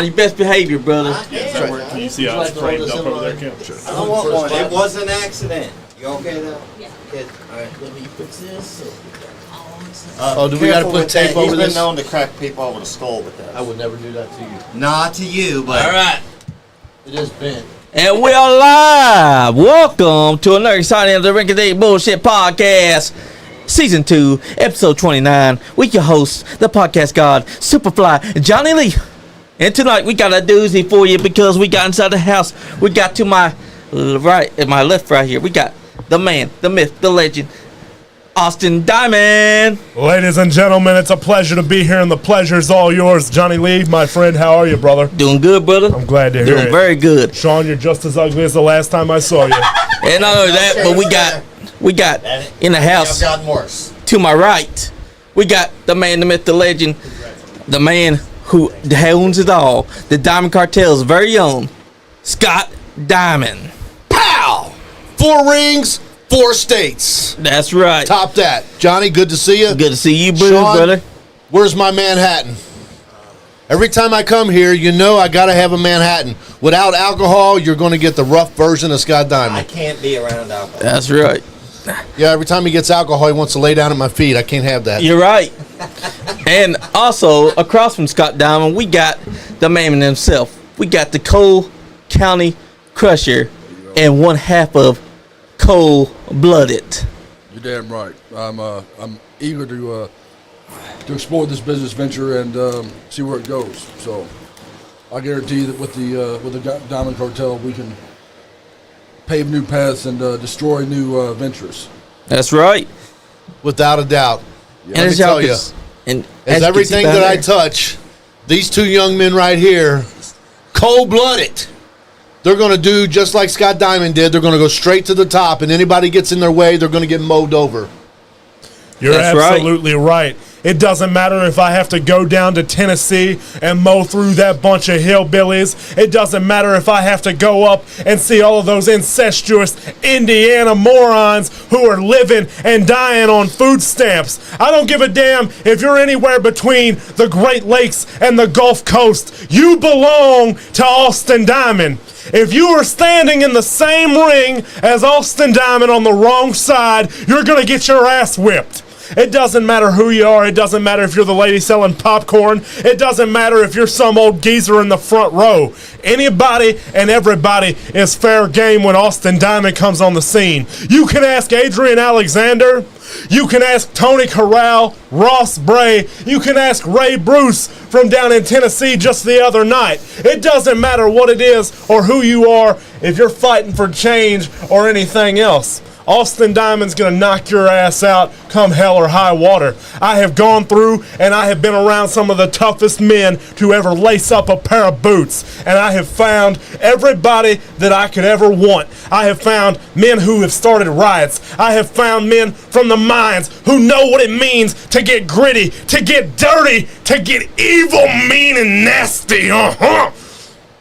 On your best behavior, brother. Can you see how it's framed up over there, Kim? I don't want one. It was an accident. You okay though? Yeah. Good. All right. Let me fix this. Do we gotta put tape over this? He's been known to crack people over the skull with that. I would never do that to you. Not to you, but All right. It is bent. And we are live. Welcome to another exciting of the Rinky Dink Bullshit Podcast, Season 2, Episode 29. With your host, the podcast god, SuperFly Johnny Lee. And tonight we got a doozy for you because we got inside the house. We got to my right and my left right here. We got the man, the myth, the legend, Austin Diamond. Ladies and gentlemen, it's a pleasure to be here, and the pleasure's all yours. Johnny Lee, my friend, how are you, brother? Doing good, brother. I'm glad to hear it. Doing very good. Sean, you're just as ugly as the last time I saw you. And not only that, but we got in the house I've gotten worse. to my right, we got the man, the myth, the legend, the man who owns it all, the Diamond Cartel's very own, Scott Diamond. Pow! 4 rings, 4 states. That's right. Top that. Johnny, good to see you. Good to see you, Sean, brother. Where's my Manhattan? Every time I come here, you know I got to have a Manhattan. Without alcohol, you're going to get the rough version of Scott I Diamond. can't be around alcohol. That's right. Yeah, every time he gets alcohol, he wants to lay down at my feet. I can't have that. You're right. And also, across from Scott Diamond, we got the man himself. We got the Cole County Crusher and one half of Cold-Blooded. You're damn right. I'm eager to explore this business venture and see where it goes. So I guarantee that with the Diamond Cartel, we can pave new paths and destroy new ventures. That's right. Without a doubt. And Let me as y'all tell you, can s- and as you can everything see down that I there- touch, these 2 young men right here, cold-blooded. They're going to do just like Scott Diamond did. They're going to go straight to the top, and anybody gets in their way, they're going to get mowed over. You're That's right. absolutely right. It doesn't matter if I have to go down to Tennessee and mow through that bunch of hillbillies. It doesn't matter if I have to go up and see all of those incestuous Indiana morons who are living and dying on food stamps. I don't give a damn if you're anywhere between the Great Lakes and the Gulf Coast. You belong to Austin Diamond. If you are standing in the same ring as Austin Diamond on the wrong side, you're going to get your ass whipped. It doesn't matter who you are. It doesn't matter if you're the lady selling popcorn. It doesn't matter if you're some old geezer in the front row. Anybody and everybody is fair game when Austin Diamond comes on the scene. You can ask Adrian Alexander. You can ask Tony Corral, Ross Bray. You can ask Ray Bruce from down in Tennessee just the other night. It doesn't matter what it is or who you are if you're fighting for change or anything else. Austin Diamond's going to knock your ass out come hell or high water. I have gone through and I have been around some of the toughest men to ever lace up a pair of boots. And I have found everybody that I could ever want. I have found men who have started riots. I have found men from the mines who know what it means to get gritty, to get dirty, to get evil, mean, and nasty.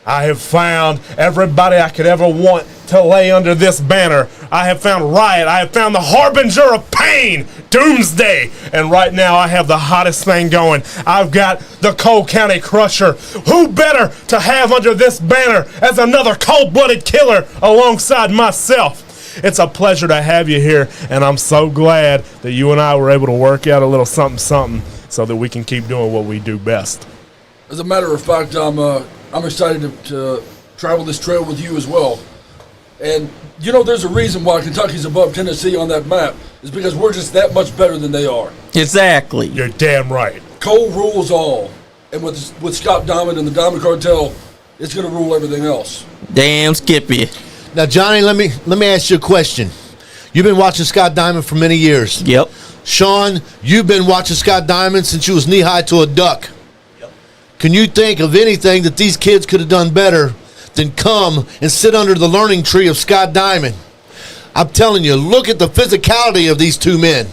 I have found everybody I could ever want to lay under this banner. I have found riot. I have found the harbinger of pain, doomsday. And right now I have the hottest thing going. I've got the Cole County Crusher. Who better to have under this banner as another cold-blooded killer alongside myself? It's a pleasure to have you here, and I'm so glad that you and I were able to work out a little something so that we can keep doing what we do best. As a matter of fact, I'm excited to travel this trail with you as well. And you know, there's a reason why Kentucky's above Tennessee on that map. Is because we're just that much better than they are. Exactly. You're damn right. Cole rules all, and with Scott Diamond and the Diamond Cartel, it's going to rule everything else. Damn Skippy. Now, Johnny, let me ask you a question. You've been watching Scott Diamond for many years. Yep. Sean, you've been watching Scott Diamond since you was knee-high to a duck. Yep. Can you think of anything that these kids could have done better than come and sit under the learning tree of Scott Diamond? I'm telling you, look at the physicality of these 2 men.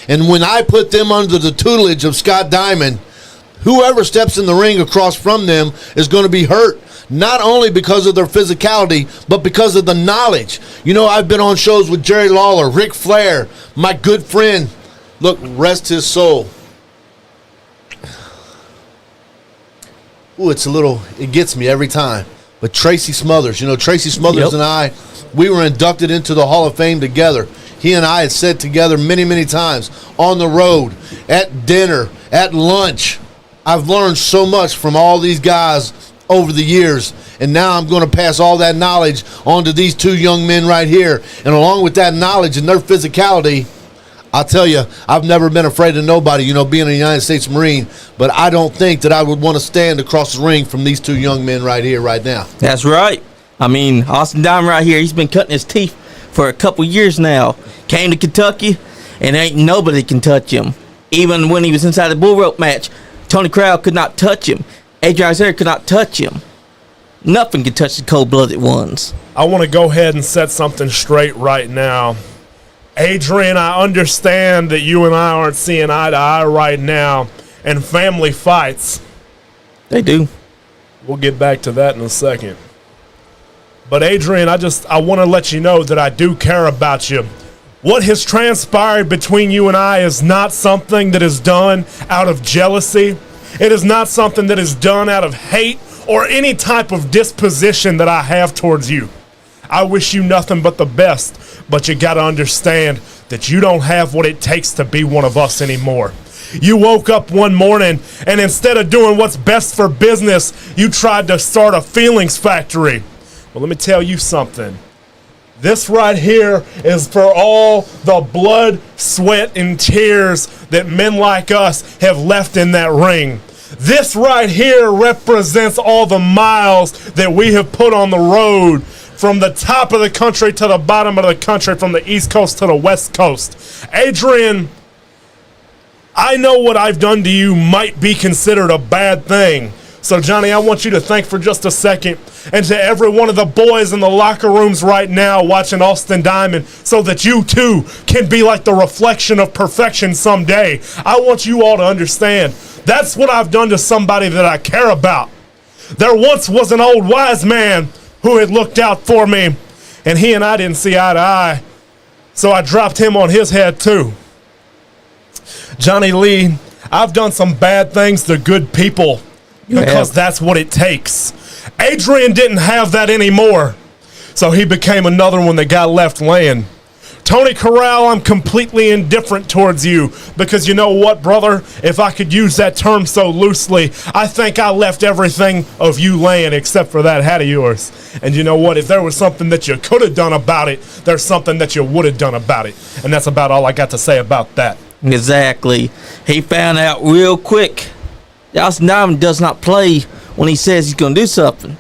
And when I put them under the tutelage of Scott Diamond, whoever steps in the ring across from them is going to be hurt, not only because of their physicality, but because of the knowledge. You know, I've been on shows with Jerry Lawler, Ric Flair, my good friend. Look, rest his soul. ooh, it gets me every time. But Tracy Smothers, Tracy Smothers Yep. and I, we were inducted into the Hall of Fame together. He and I had sat together many, many times on the road, at dinner, at lunch. I've learned so much from all these guys over the years, and now I'm going to pass all that knowledge on to these two young men right here. And along with that knowledge and their physicality, I'll tell you, I've never been afraid of nobody, being a United States Marine, but I don't think that I would want to stand across the ring from these two young men right here, right now. That's right. I mean, Austin Diamond right here, he's been cutting his teeth for a couple years now. Came to Kentucky, and ain't nobody can touch him. Even when he was inside the bull rope match, Tony Crowell could not touch him. Adrian Isaiah could not touch him. Nothing can touch the cold-blooded ones. I want to go ahead and set something straight right now. Adrian, I understand that you and I aren't seeing eye to eye right now, and family fights. They do. We'll get back to that in a second. But Adrian, I want to let you know that I do care about you. What has transpired between you and I is not something that is done out of jealousy. It is not something that is done out of hate or any type of disposition that I have towards you. I wish you nothing but the best, but you got to understand that you don't have what it takes to be one of us anymore. You woke up one morning, and instead of doing what's best for business, you tried to start a feelings factory. Well, let me tell you something. This right here is for all the blood, sweat, and tears that men like us have left in that ring. This right here represents all the miles that we have put on the road, from the top of the country to the bottom of the country, from the East Coast to the West Coast. Adrian, I know what I've done to you might be considered a bad thing. So, Johnny, I want you to think for just a second, and to every one of the boys in the locker rooms right now watching Austin Diamond, so that you too can be like the reflection of perfection someday. I want you all to understand that's what I've done to somebody that I care about. There once was an old wise man who had looked out for me, and he and I didn't see eye to eye, so I dropped him on his head too. Johnny Lee, I've done some bad things to good people because that's what it takes. Adrian didn't have that anymore, so he became another one that got left laying. Tony Corral, I'm completely indifferent towards you because you know what, brother? If I could use that term so loosely, I think I left everything of you laying except for that hat of yours. And you know what? If there was something that you could have done about it, there's something that you would have done about it. And that's about all I got to say about that. Exactly. He found out real quick that Austin Diamond does not play when he says he's going to do something.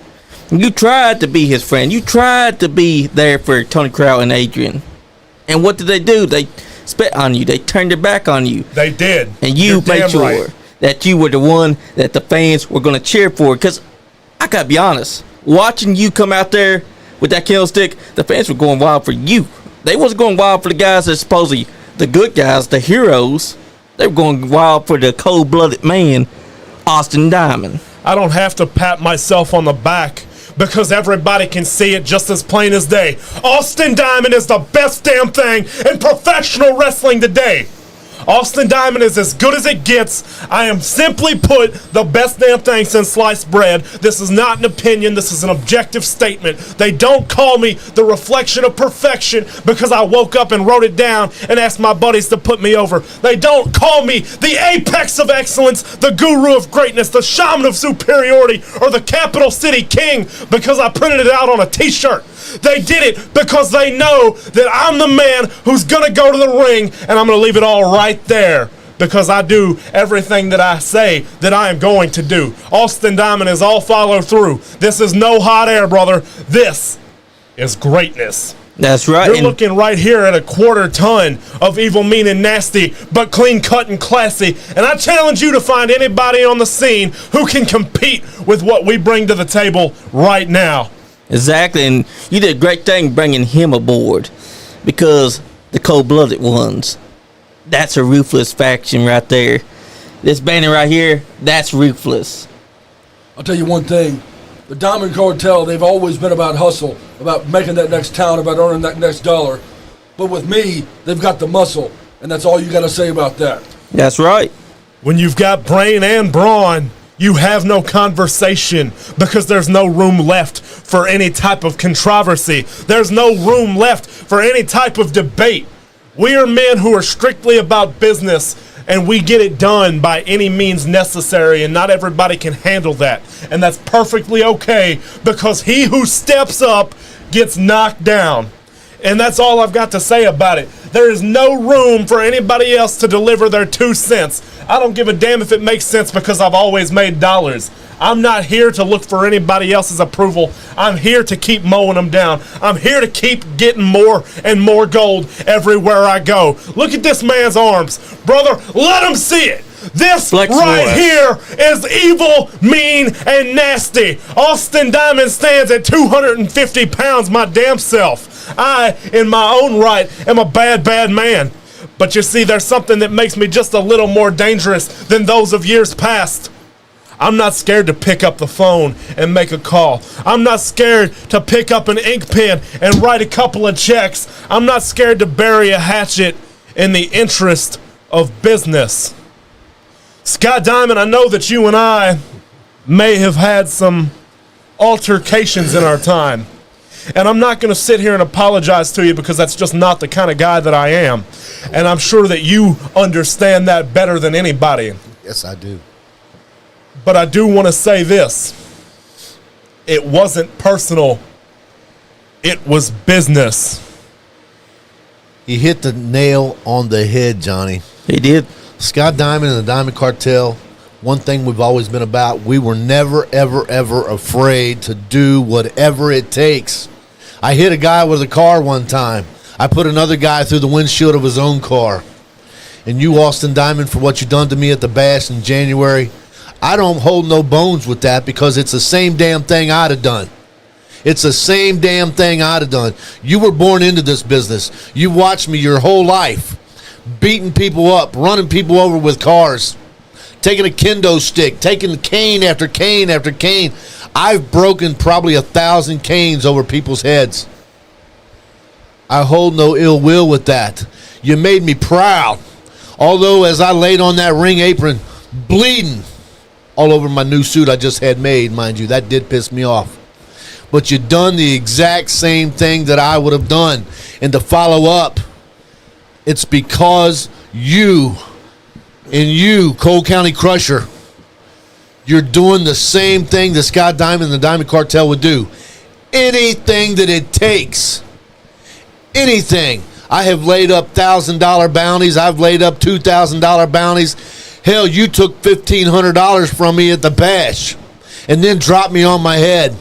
You tried to be his friend. You tried to be there for Tony Crowell and Adrian. And what did they do? They spit on you. They turned their back on you. They did. And you made sure that you were the one that the fans were going to cheer for. Because I got to be honest, watching you come out there with that candlestick, the fans were going wild for you. They wasn't going wild for the guys that supposedly the good guys, the heroes. They were going wild for the cold-blooded man, Austin Diamond. I don't have to pat myself on the back because everybody can see it just as plain as day. Austin Diamond is the best damn thing in professional wrestling today. Austin Diamond is as good as it gets. I am simply put the best damn thing since sliced bread. This is not an opinion. This is an objective statement. They don't call me the reflection of perfection because I woke up and wrote it down and asked my buddies to put me over. They don't call me the apex of excellence, the guru of greatness, the shaman of superiority, or the capital city king because I printed it out on a t-shirt. They did it because they know that I'm the man who's going to go to the ring, and I'm going to leave it all right there because I do everything that I say that I am going to do. Austin Diamond is all follow through. This is no hot air, brother. This is greatness. That's right. You're looking right here at a quarter ton of evil, mean, and nasty, but clean cut and classy. And I challenge you to find anybody on the scene who can compete with what we bring to the table right now. Exactly, and you did a great thing bringing him aboard because the cold-blooded ones, that's a ruthless faction right there. This banner right here, that's ruthless. I'll tell you one thing. The Diamond Cartel, they've always been about hustle, about making that next town, about earning that next dollar. But with me, they've got the muscle, and that's all you got to say about that. That's right. When you've got brain and brawn, You have no conversation because there's no room left for any type of controversy. There's no room left for any type of debate. We are men who are strictly about business, and we get it done by any means necessary, and not everybody can handle that. And that's perfectly okay, because he who steps up gets knocked down. And that's all I've got to say about it. There is no room for anybody else to deliver their 2 cents. I don't give a damn if it makes sense, because I've always made dollars. I'm not here to look for anybody else's approval. I'm here to keep mowing them down. I'm here to keep getting more and more gold everywhere I go. Look at this man's arms. Brother, let him see it. This Flex right more. here is evil, mean, and nasty. Austin Diamond stands at 250 pounds, my damn self. I, in my own right, am a bad, bad man. But you see, there's something that makes me just a little more dangerous than those of years past. I'm not scared to pick up the phone and make a call. I'm not scared to pick up an ink pen and write a couple of checks. I'm not scared to bury a hatchet in the interest of business. Scott Diamond, I know that you and I may have had some altercations in our time. And I'm not going to sit here and apologize to you, because that's just not the kind of guy that I am. And I'm sure that you understand that better than anybody. Yes, I do. But I do want to say this. It wasn't personal. It was business. He hit the nail on the head, Johnny. He did. Scott Diamond and the Diamond Cartel, one thing we've always been about, we were never, ever, ever afraid to do whatever it takes. I hit a guy with a car one time. I put another guy through the windshield of his own car. And you, Austin Diamond, for what you done to me at the Bash in January, I don't hold no bones with that, because it's the same damn thing I'd have done. It's the same damn thing I'd have done. You were born into this business. You watched me your whole life, beating people up, running people over with cars, taking a kendo stick, taking cane after cane after cane. I've broken probably 1,000 canes over people's heads. I hold no ill will with that. You made me proud. Although as I laid on that ring apron, bleeding all over my new suit I just had made, mind you, that did piss me off. But you done the exact same thing that I would have done. And to follow up, it's because you, Cole County Crusher, you're doing the same thing that Scott Diamond and the Diamond Cartel would do. Anything that it takes. Anything. I have laid up $1,000 bounties. I've laid up $2,000 bounties. Hell, you took $1,500 from me at the Bash and then dropped me on my head.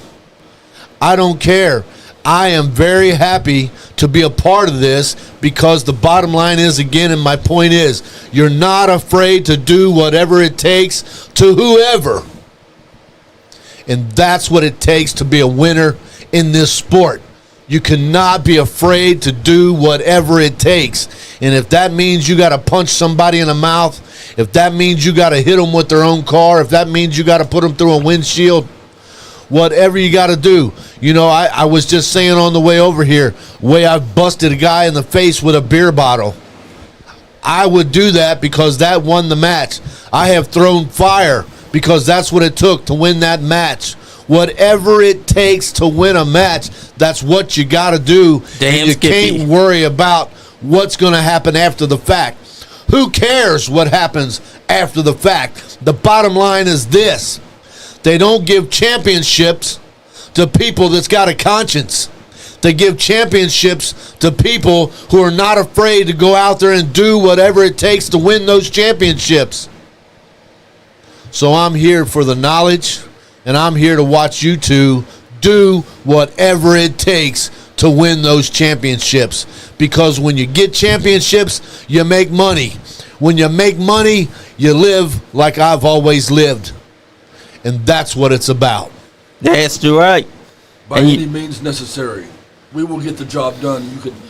I don't care. I am very happy to be a part of this, because the bottom line is, again, and my point is, you're not afraid to do whatever it takes to whoever. And that's what it takes to be a winner in this sport. You cannot be afraid to do whatever it takes. And if that means you got to punch somebody in the mouth, if that means you got to hit them with their own car, if that means you got to put them through a windshield, whatever you got to do. You know, I was just saying on the way over here, way I've busted a guy in the face with a beer bottle. I would do that because that won the match. I have thrown fire because that's what it took to win that match. Whatever it takes to win a match, that's what you got to do. Damn, and you Skippy. can't worry about what's going to happen after the fact. Who cares what happens after the fact? The bottom line is this. They don't give championships to people that's got a conscience. They give championships to people who are not afraid to go out there and do whatever it takes to win those championships. So I'm here for the knowledge, and I'm here to watch you two do whatever it takes to win those championships. Because when you get championships, you make money. When you make money, you live like I've always lived. And that's what it's about. That's right. By And any means necessary. We will get the job done.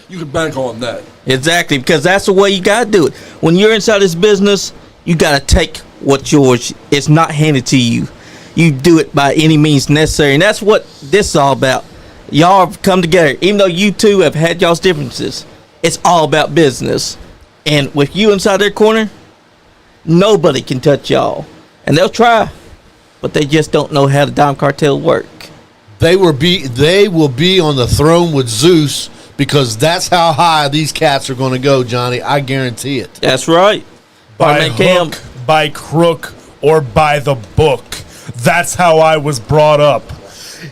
You can bank on that. Exactly, because that's the way you got to do it. When you're inside this business, you got to take what's yours. It's not handed to you. You do it by any means necessary. And that's what this is all about. Y'all have come together. Even though you two have had y'all's differences, it's all about business. And with you inside their corner, nobody can touch y'all. And they'll try. but they just don't know how the Diamond Cartel work. They will be on the throne with Zeus because that's how high these cats are going to go, Johnny. I guarantee it. That's right. By Barman Cam. hook, by crook, or by the book. That's how I was brought up.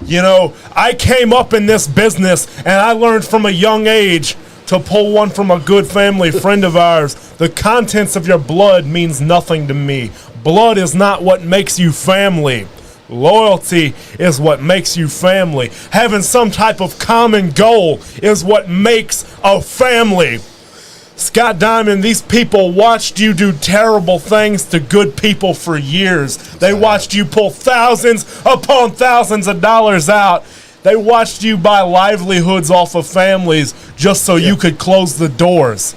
You know, I came up in this business and I learned from a young age, to pull one from a good family friend of ours, the contents of your blood means nothing to me. Blood is not what makes you family. Loyalty is what makes you family. Having some type of common goal is what makes a family. Scott Diamond, these people watched you do terrible things to good people for years. They watched you pull thousands upon thousands of dollars out. They watched you buy livelihoods off of families just so you could close the doors.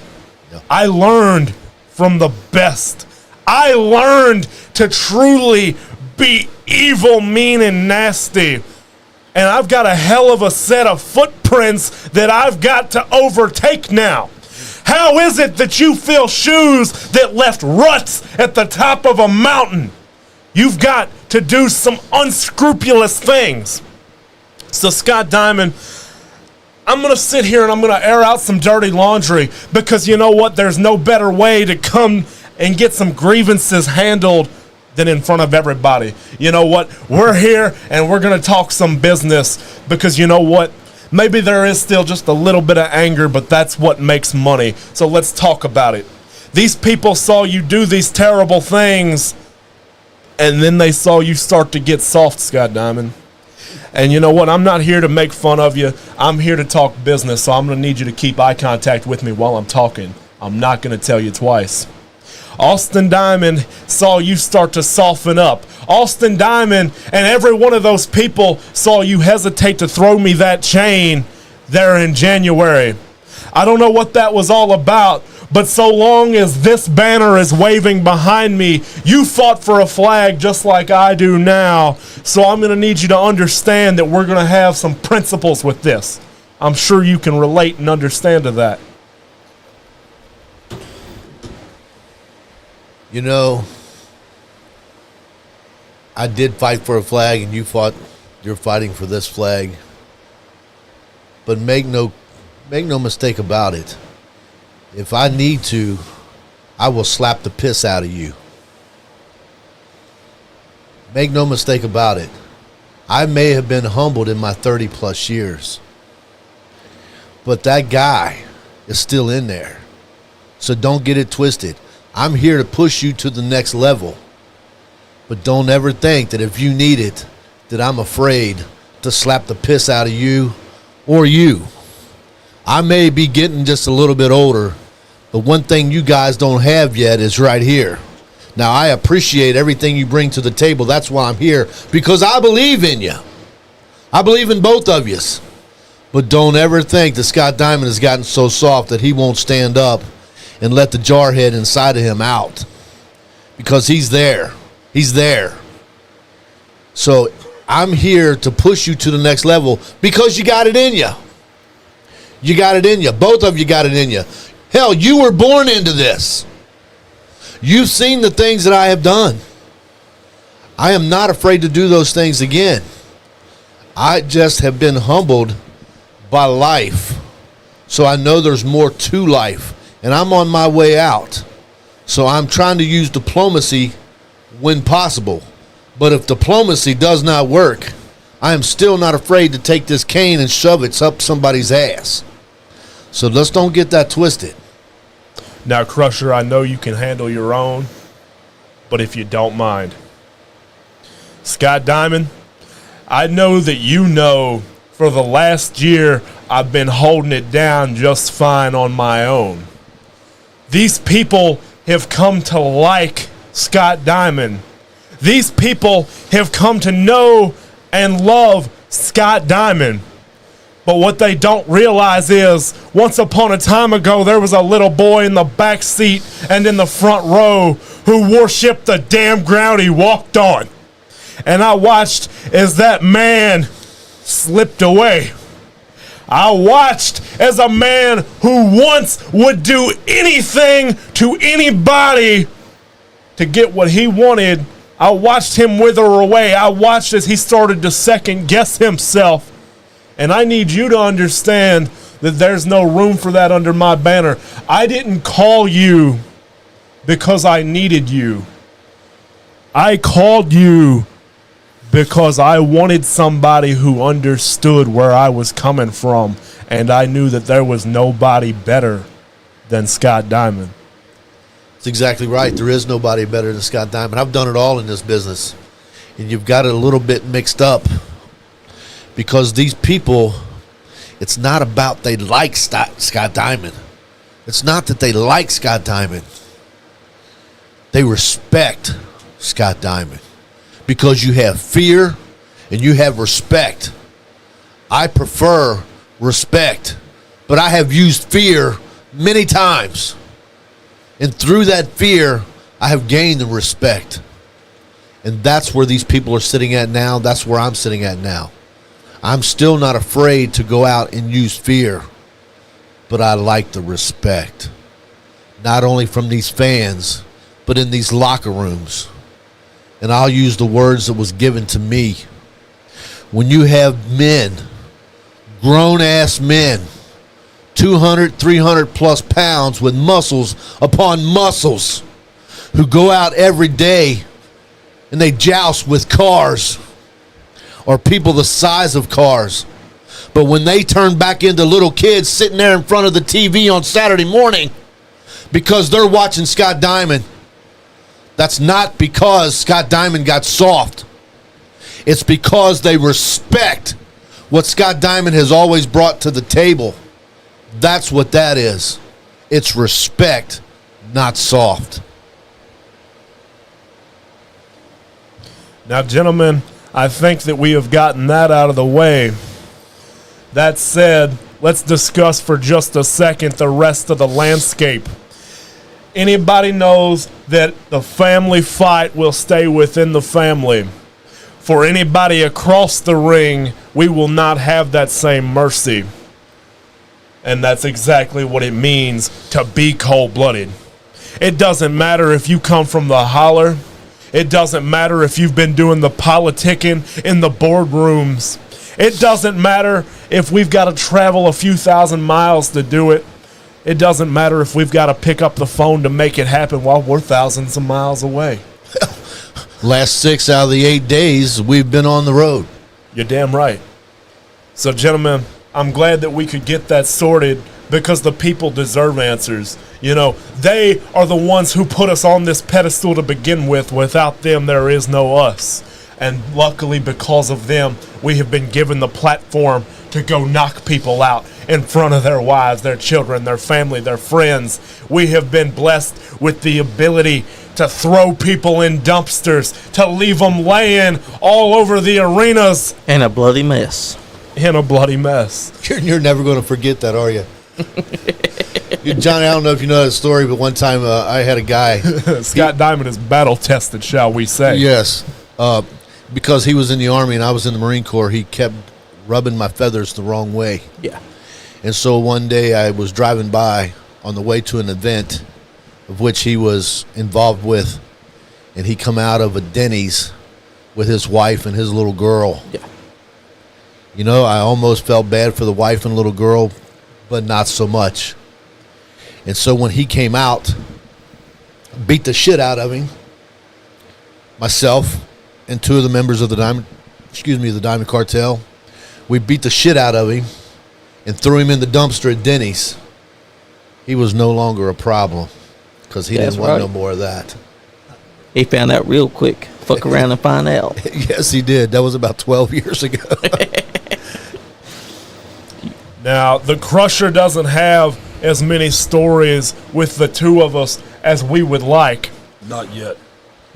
I learned from the best. I learned to truly be evil, mean, and nasty. And I've got a hell of a set of footprints that I've got to overtake now. How is it that you feel shoes that left ruts at the top of a mountain? You've got to do some unscrupulous things. So Scott Diamond, I'm going to sit here and I'm going to air out some dirty laundry because you know what? There's no better way to come and get some grievances handled than in front of everybody. You know what? We're here and we're going to talk some business because you know what? Maybe there is still just a little bit of anger, but that's what makes money. So let's talk about it. These people saw you do these terrible things and then they saw you start to get soft, Scott Diamond. And you know what? I'm not here to make fun of you. I'm here to talk business, so I'm going to need you to keep eye contact with me while I'm talking. I'm not going to tell you twice. Austin Diamond saw you start to soften up. Austin Diamond and every one of those people saw you hesitate to throw me that chain there in January. I don't know what that was all about, but so long as this banner is waving behind me, you fought for a flag just like I do now. So I'm going to need you to understand that we're going to have some principles with this. I'm sure you can relate and understand to that. You know, I did fight for a flag and you're fighting for this flag. But make no mistake about it. If I need to, I will slap the piss out of you. Make no mistake about it. I may have been humbled in my 30 plus years, but that guy is still in there. So don't get it twisted. I'm here to push you to the next level, but don't ever think that if you need it, that I'm afraid to slap the piss out of you or you. I may be getting just a little bit older, but one thing you guys don't have yet is right here. Now, I appreciate everything you bring to the table. That's why I'm here, because I believe in you. I believe in both of you. But don't ever think that Scott Diamond has gotten so soft that he won't stand up and let the jarhead inside of him out, because he's there. He's there. So I'm here to push you to the next level because you got it in you. You got it in you. Both of you got it in you. Hell, you were born into this. You've seen the things that I have done. I am not afraid to do those things again. I just have been humbled by life. So I know there's more to life. And I'm on my way out. So I'm trying to use diplomacy when possible. But if diplomacy does not work, I am still not afraid to take this cane and shove it up somebody's ass. So let's don't get that twisted. Now, Crusher, I know you can handle your own, but if you don't mind. Scott Diamond, I know that you know for the last year I've been holding it down just fine on my own. These people have come to like Scott Diamond. These people have come to know and love Scott Diamond. But what they don't realize is, once upon a time ago, there was a little boy in the back seat and in the front row who worshipped the damn ground he walked on. And I watched as that man slipped away. I watched as a man who once would do anything to anybody to get what he wanted. I watched him wither away. I watched as he started to second guess himself. And I need you to understand that there's no room for that under my banner. I didn't call you because I needed you. I called you because I wanted somebody who understood where I was coming from, and I knew that there was nobody better than Scott Diamond. That's exactly right. There is nobody better than Scott Diamond. I've done it all in this business, and you've got it a little bit mixed up because these people, it's not about they like Scott Diamond. It's not that they like Scott Diamond. They respect Scott Diamond because you have fear and you have respect. I prefer respect, but I have used fear many times. And through that fear, I have gained the respect. And that's where these people are sitting at now. That's where I'm sitting at now. I'm still not afraid to go out and use fear, but I like the respect. Not only from these fans, but in these locker rooms. And I'll use the words that was given to me. When you have men, grown-ass men, 200, 300 plus pounds with muscles upon muscles, who go out every day and they joust with cars or people the size of cars. But when they turn back into little kids sitting there in front of the TV on Saturday morning because they're watching Scott Diamond, that's not because Scott Diamond got soft. It's because they respect what Scott Diamond has always brought to the table. That's what that is. It's respect, not soft. Now, gentlemen, I think that we have gotten that out of the way. That said, let's discuss for just a second the rest of the landscape. Anybody knows that the family fight will stay within the family. For anybody across the ring, we will not have that same mercy. And that's exactly what it means to be cold-blooded. It doesn't matter if you come from the holler. It doesn't matter if you've been doing the politicking in the boardrooms. It doesn't matter if we've got to travel a few thousand miles to do it. It doesn't matter if we've got to pick up the phone to make it happen while we're thousands of miles away. Last 6 out of the 8 days, we've been on the road. You're damn right. So, gentlemen, I'm glad that we could get that sorted because the people deserve answers. You know, they are the ones who put us on this pedestal to begin with. Without them, there is no us. And luckily, because of them, we have been given the platform to go knock people out in front of their wives, their children, their family, their friends. We have been blessed with the ability to throw people in dumpsters, to leave them laying all over the arenas. And a bloody mess. In a bloody mess. You're never going to forget that, are you? Johnny, I don't know if you know that story, but one time I had a guy. Scott Diamond is battle tested, shall we say. Yes. Because he was in the Army and I was in the Marine Corps, he kept rubbing my feathers the wrong way. Yeah. And so one day I was driving by on the way to an event of which he was involved with, and he come out of a Denny's with his wife and his little girl. Yeah. You know, I almost felt bad for the wife and little girl, but not so much. And so when he came out, beat the shit out of him, myself and 2 of the members of the Diamond Cartel, we beat the shit out of him and threw him in the dumpster at Denny's. He was no longer a problem because he didn't want no more of that. He found out real quick. Fuck around and find out. Yes, he did. That was about 12 years ago. Now, the Crusher doesn't have as many stories with the 2 of us as we would like. Not yet.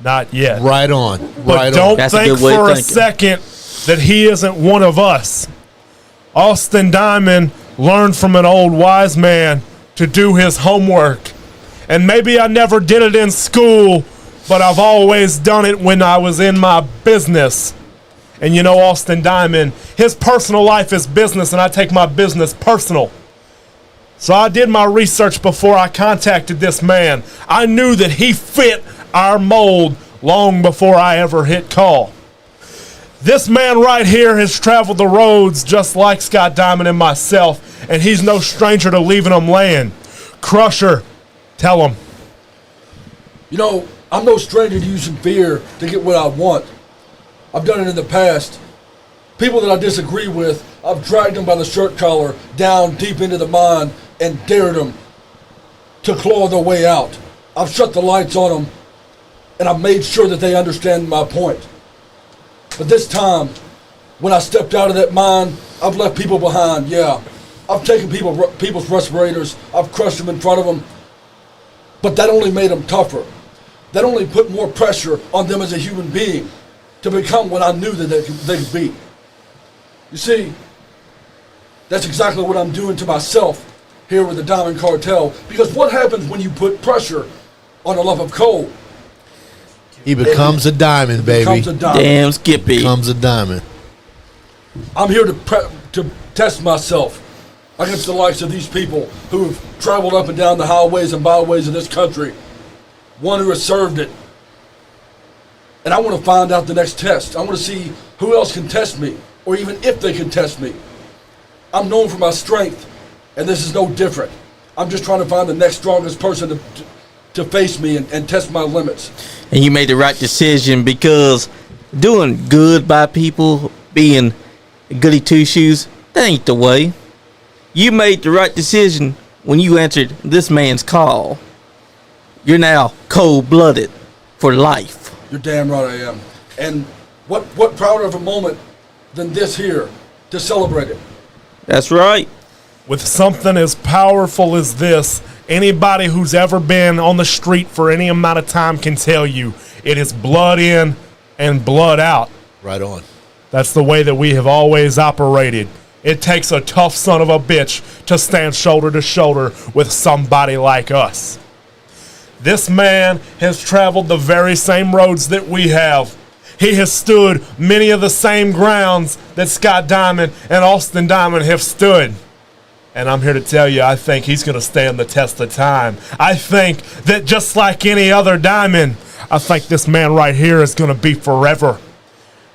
Not yet. Right on. But Right don't on. That's a think good way for of a thinking. second that he isn't one of us. Austin Diamond learned from an old wise man to do his homework. And maybe I never did it in school, but I've always done it when I was in my business. And you know, Austin Diamond, his personal life is business, and I take my business personal. So I did my research before I contacted this man. I knew that he fit our mold long before I ever hit call. This man right here has traveled the roads just like Scott Diamond and myself, and he's no stranger to leaving them laying. Crusher, tell him. You know, I'm no stranger to using fear to get what I want. I've done it in the past. People that I disagree with, I've dragged them by the shirt collar down deep into the mine and dared them to claw their way out. I've shut the lights on them, and I've made sure that they understand my point. But this time, when I stepped out of that mine, I've left people behind, yeah. I've taken people's respirators, I've crushed them in front of them, but that only made them tougher. That only put more pressure on them as a human being to become what I knew that they could be. You see, that's exactly what I'm doing to myself here with the Diamond Cartel, because what happens when you put pressure on a lump of coal? He becomes a diamond, baby. Becomes a diamond. Damn Skippy. Becomes a diamond. I'm here to test myself against the likes of these people who have traveled up and down the highways and byways of this country, one who has served it. And I want to find out the next test. I want to see who else can test me, or even if they can test me. I'm known for my strength, and this is no different. I'm just trying to find the next strongest person to face me and test my limits. And you made the right decision, because doing good by people, being goody two-shoes, that ain't the way. You made the right decision when you answered this man's call. You're now cold-blooded for life. You're damn right I am. And what prouder of a moment than this here to celebrate it? That's right. With something as powerful as this, anybody who's ever been on the street for any amount of time can tell you it is blood in and blood out. Right on. That's the way that we have always operated. It takes a tough son of a bitch to stand shoulder to shoulder with somebody like us. This man has traveled the very same roads that we have. He has stood many of the same grounds that Scott Diamond and Austin Diamond have stood. And I'm here to tell you, I think he's going to stand the test of time. I think that just like any other diamond, I think this man right here is going to be forever.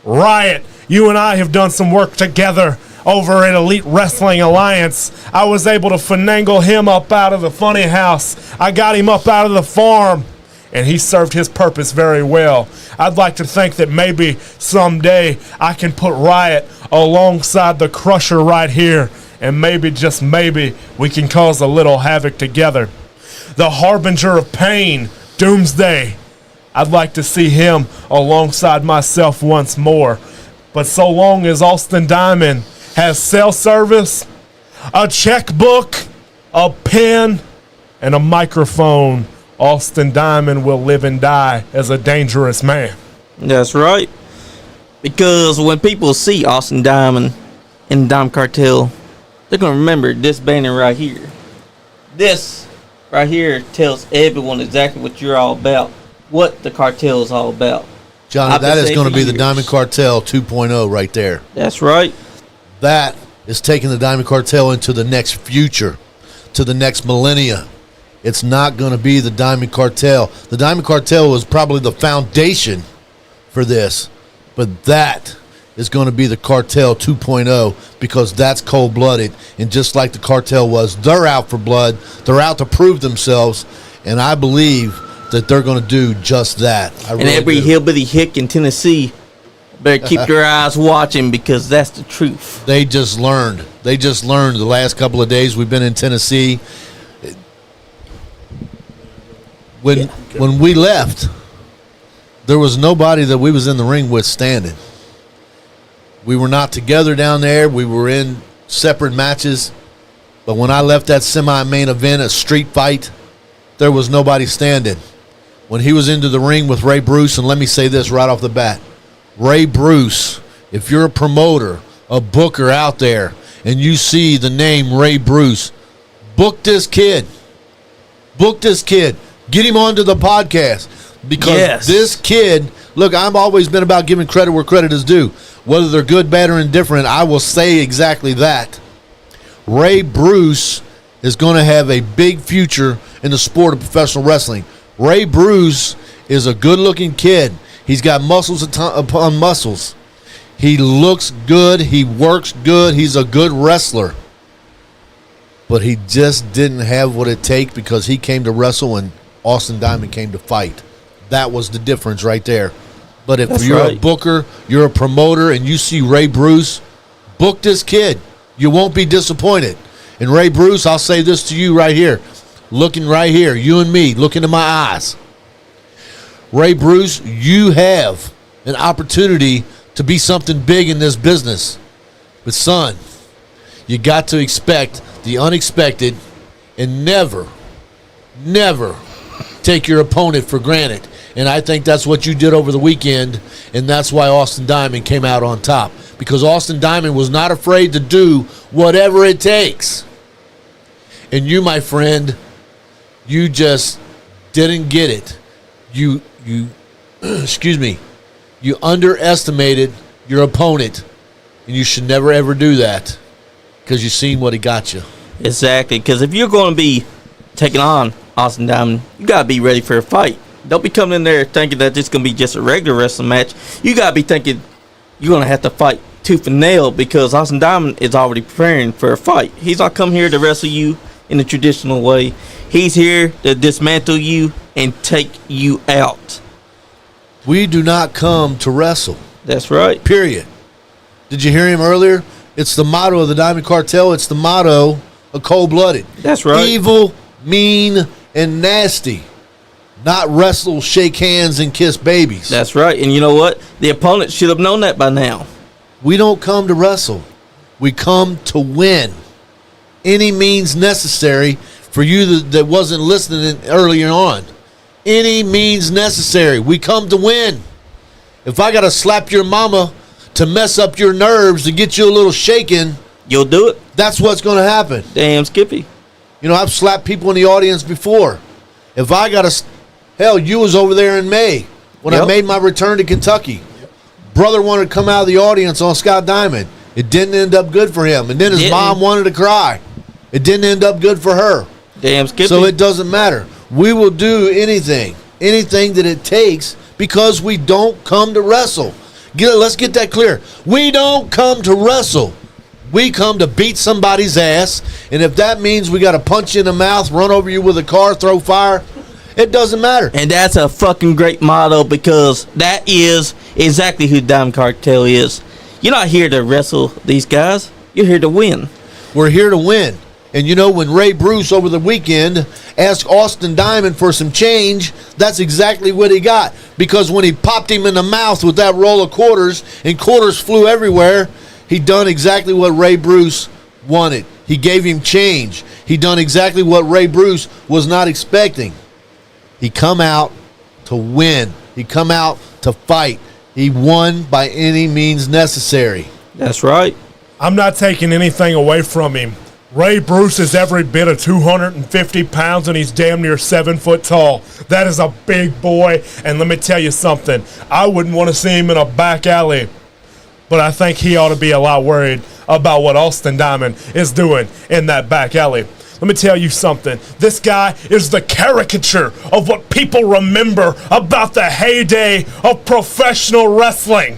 Riot, you and I have done some work together over at Elite Wrestling Alliance. I was able to finagle him up out of the funny house. I got him up out of the farm, and he served his purpose very well. I'd like to think that maybe someday I can put Riot alongside the Crusher right here, and maybe, just maybe, we can cause a little havoc together. The Harbinger of Pain, Doomsday. I'd like to see him alongside myself once more. But so long as Austin Diamond has cell service, a checkbook, a pen, and a microphone, Austin Diamond will live and die as a dangerous man. That's right. Because when people see Austin Diamond in the Diamond Cartel, they're going to remember this banner right here. This right here tells everyone exactly what you're all about, what the cartel is all about. Johnny, that is going to be the Diamond Cartel 2.0 right there. That's right. That is taking the Diamond Cartel into the next future, to the next millennia. It's not going to be the Diamond Cartel. The Diamond Cartel was probably the foundation for this, but that is going to be the Cartel 2.0, because that's cold-blooded. And just like the cartel was, they're out for blood. They're out to prove themselves, and I believe that they're going to do just that. And every hillbilly hick in Tennessee better keep their eyes watching, because that's the truth. They just learned. They just learned the last couple of days we've been in Tennessee. When we left, there was nobody that we was in the ring with standing. We were not together down there. We were in separate matches. But when I left that semi-main event, a street fight, there was nobody standing. When he was into the ring with Ray Bruce, and let me say this right off the bat, Ray Bruce, if you're a promoter, a booker out there, and you see the name Ray Bruce, book this kid. Book this kid. Get him onto the podcast, because this kid, look, I've always been about giving credit where credit is due. Whether they're good, bad, or indifferent, I will say exactly that. Ray Bruce is going to have a big future in the sport of professional wrestling. Ray Bruce is a good-looking kid. He's got muscles upon muscles. He looks good. He works good. He's a good wrestler. But he just didn't have what it takes because he came to wrestle and Austin Diamond came to fight. That was the difference right there. But if you're a booker, you're a promoter, and you see Ray Bruce, book this kid. You won't be disappointed. And Ray Bruce, I'll say this to you right here. Looking right here, you and me, look into my eyes. Ray Bruce, you have an opportunity to be something big in this business. But son, you got to expect the unexpected and never take your opponent for granted. And I think that's what you did over the weekend, and that's why Austin Diamond came out on top. Because Austin Diamond was not afraid to do whatever it takes. And you, my friend, you just didn't get it. You excuse me, you underestimated your opponent, and you should never ever do that because you've seen what he got you. Exactly, because if you're going to be taking on Austin Diamond, you got to be ready for a fight. Don't be coming in there thinking that this is going to be just a regular wrestling match. You got to be thinking you're going to have to fight tooth and nail because Austin Diamond is already preparing for a fight. He's not come here to wrestle you in the traditional way. He's here to dismantle you and take you out. We do not come to wrestle. That's right. Period. Did you hear him earlier? It's the motto of the Diamond Cartel. It's the motto of Cold Blooded. That's right. Evil, mean, and nasty. Not wrestle, shake hands, and kiss babies. That's right. And you know what? The opponent should have known that by now. We don't come to wrestle. We come to win. Any means necessary for you that wasn't listening earlier on. Any means necessary. We come to win. If I got to slap your mama to mess up your nerves to get you a little shaken, you'll do it. That's what's going to happen. Damn, Skippy. You know, I've slapped people in the audience before. If I got to... Hell, you was over there in May when I made my return to Kentucky. Brother wanted to come out of the audience on Scott Diamond. It didn't end up good for him. And then his mom wanted to cry. It didn't end up good for her. Damn, Skippy. So it doesn't matter. We will do anything that it takes because we don't come to wrestle. Let's get that clear. We don't come to wrestle. We come to beat somebody's ass. And if that means we got to punch you in the mouth, run over you with a car, throw fire, it doesn't matter. And that's a fucking great motto because that is exactly who Diamond Cartel is. You're not here to wrestle these guys. You're here to win. We're here to win. And you know, when Ray Bruce over the weekend asked Austin Diamond for some change, that's exactly what he got. Because when he popped him in the mouth with that roll of quarters and quarters flew everywhere, he done exactly what Ray Bruce wanted. He gave him change. He done exactly what Ray Bruce was not expecting. He come out to win. He come out to fight. He won by any means necessary. That's right. I'm not taking anything away from him. Ray Bruce is every bit of 250 pounds, and he's damn near 7 foot tall. That is a big boy, and let me tell you something. I wouldn't want to see him in a back alley, but I think he ought to be a lot worried about what Austin Diamond is doing in that back alley. Let me tell you something. This guy is the caricature of what people remember about the heyday of professional wrestling.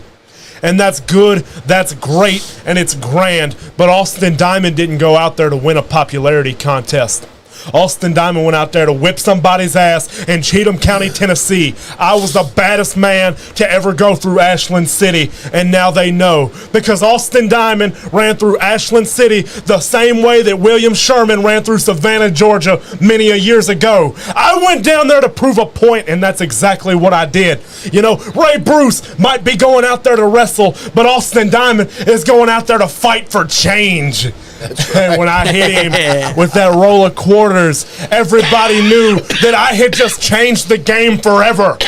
And that's good, that's great, and it's grand. But Austin Diamond didn't go out there to win a popularity contest. Austin Diamond went out there to whip somebody's ass in Cheatham County, Tennessee. I was the baddest man to ever go through Ashland City, and now they know. Because Austin Diamond ran through Ashland City the same way that William Sherman ran through Savannah, Georgia many a years ago. I went down there to prove a point, and that's exactly what I did. You know, Ray Bruce might be going out there to wrestle, but Austin Diamond is going out there to fight for change. And when I hit him with that roll of quarters, everybody knew that I had just changed the game forever.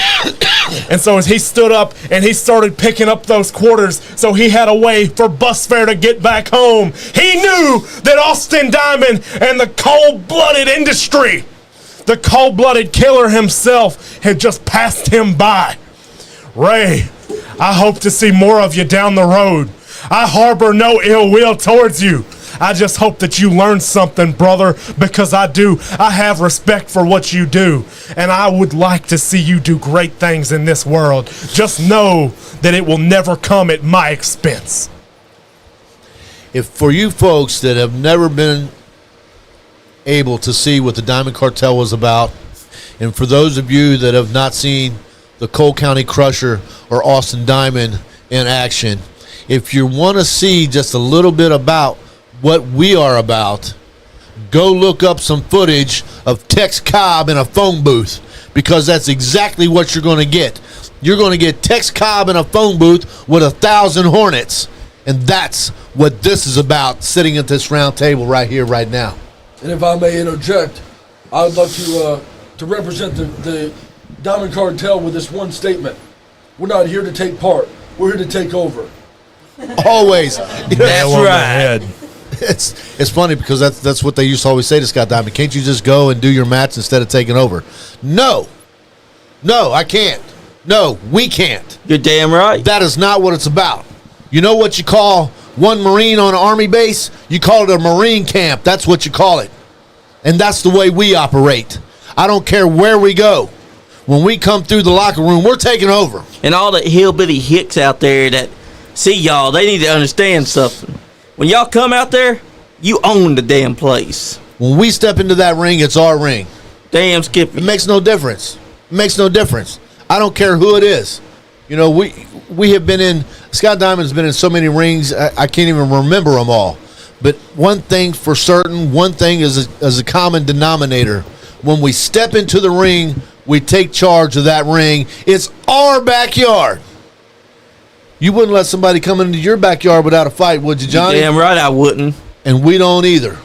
And so as he stood up and he started picking up those quarters so he had a way for bus fare to get back home, he knew that Austin Diamond and the cold-blooded industry, the cold-blooded killer himself, had just passed him by. Ray, I hope to see more of you down the road. I harbor no ill will towards you. I just hope that you learn something, brother, because I do. I have respect for what you do, and I would like to see you do great things in this world. Just know that it will never come at my expense. If for you folks that have never been able to see what the Diamond Cartel was about, and for those of you that have not seen the Cole County Crusher or Austin Diamond in action, if you want to see just a little bit about what we are about, go look up some footage of Tex Cobb in a phone booth, because that's exactly what you're going to get. You're going to get Tex Cobb in a phone booth with 1,000 Hornets, and that's what this is about, sitting at this round table right here, right now. And if I may interject, I would like to represent the Diamond Cartel with this one statement. We're not here to take part. We're here to take over. Always. That's right. It's funny because that's what they used to always say to Scott Diamond. Can't you just go and do your match instead of taking over? No, I can't. No, we can't. You're damn right. That is not what it's about. You know what you call one Marine on an Army base? You call it a Marine camp. That's what you call it. And that's the way we operate. I don't care where we go. When we come through the locker room, we're taking over. And all the hillbilly hicks out there that see y'all, they need to understand something. When y'all come out there, you own the damn place. When we step into that ring, it's our ring. Damn, Skippy. It makes no difference. It makes no difference. I don't care who it is. You know, we have been in, Scott Diamond's been in so many rings, I can't even remember them all. But one thing for certain, one thing is a common denominator. When we step into the ring, we take charge of that ring. It's our backyard. You wouldn't let somebody come into your backyard without a fight, would you, Johnny? Damn right I wouldn't. And we don't either.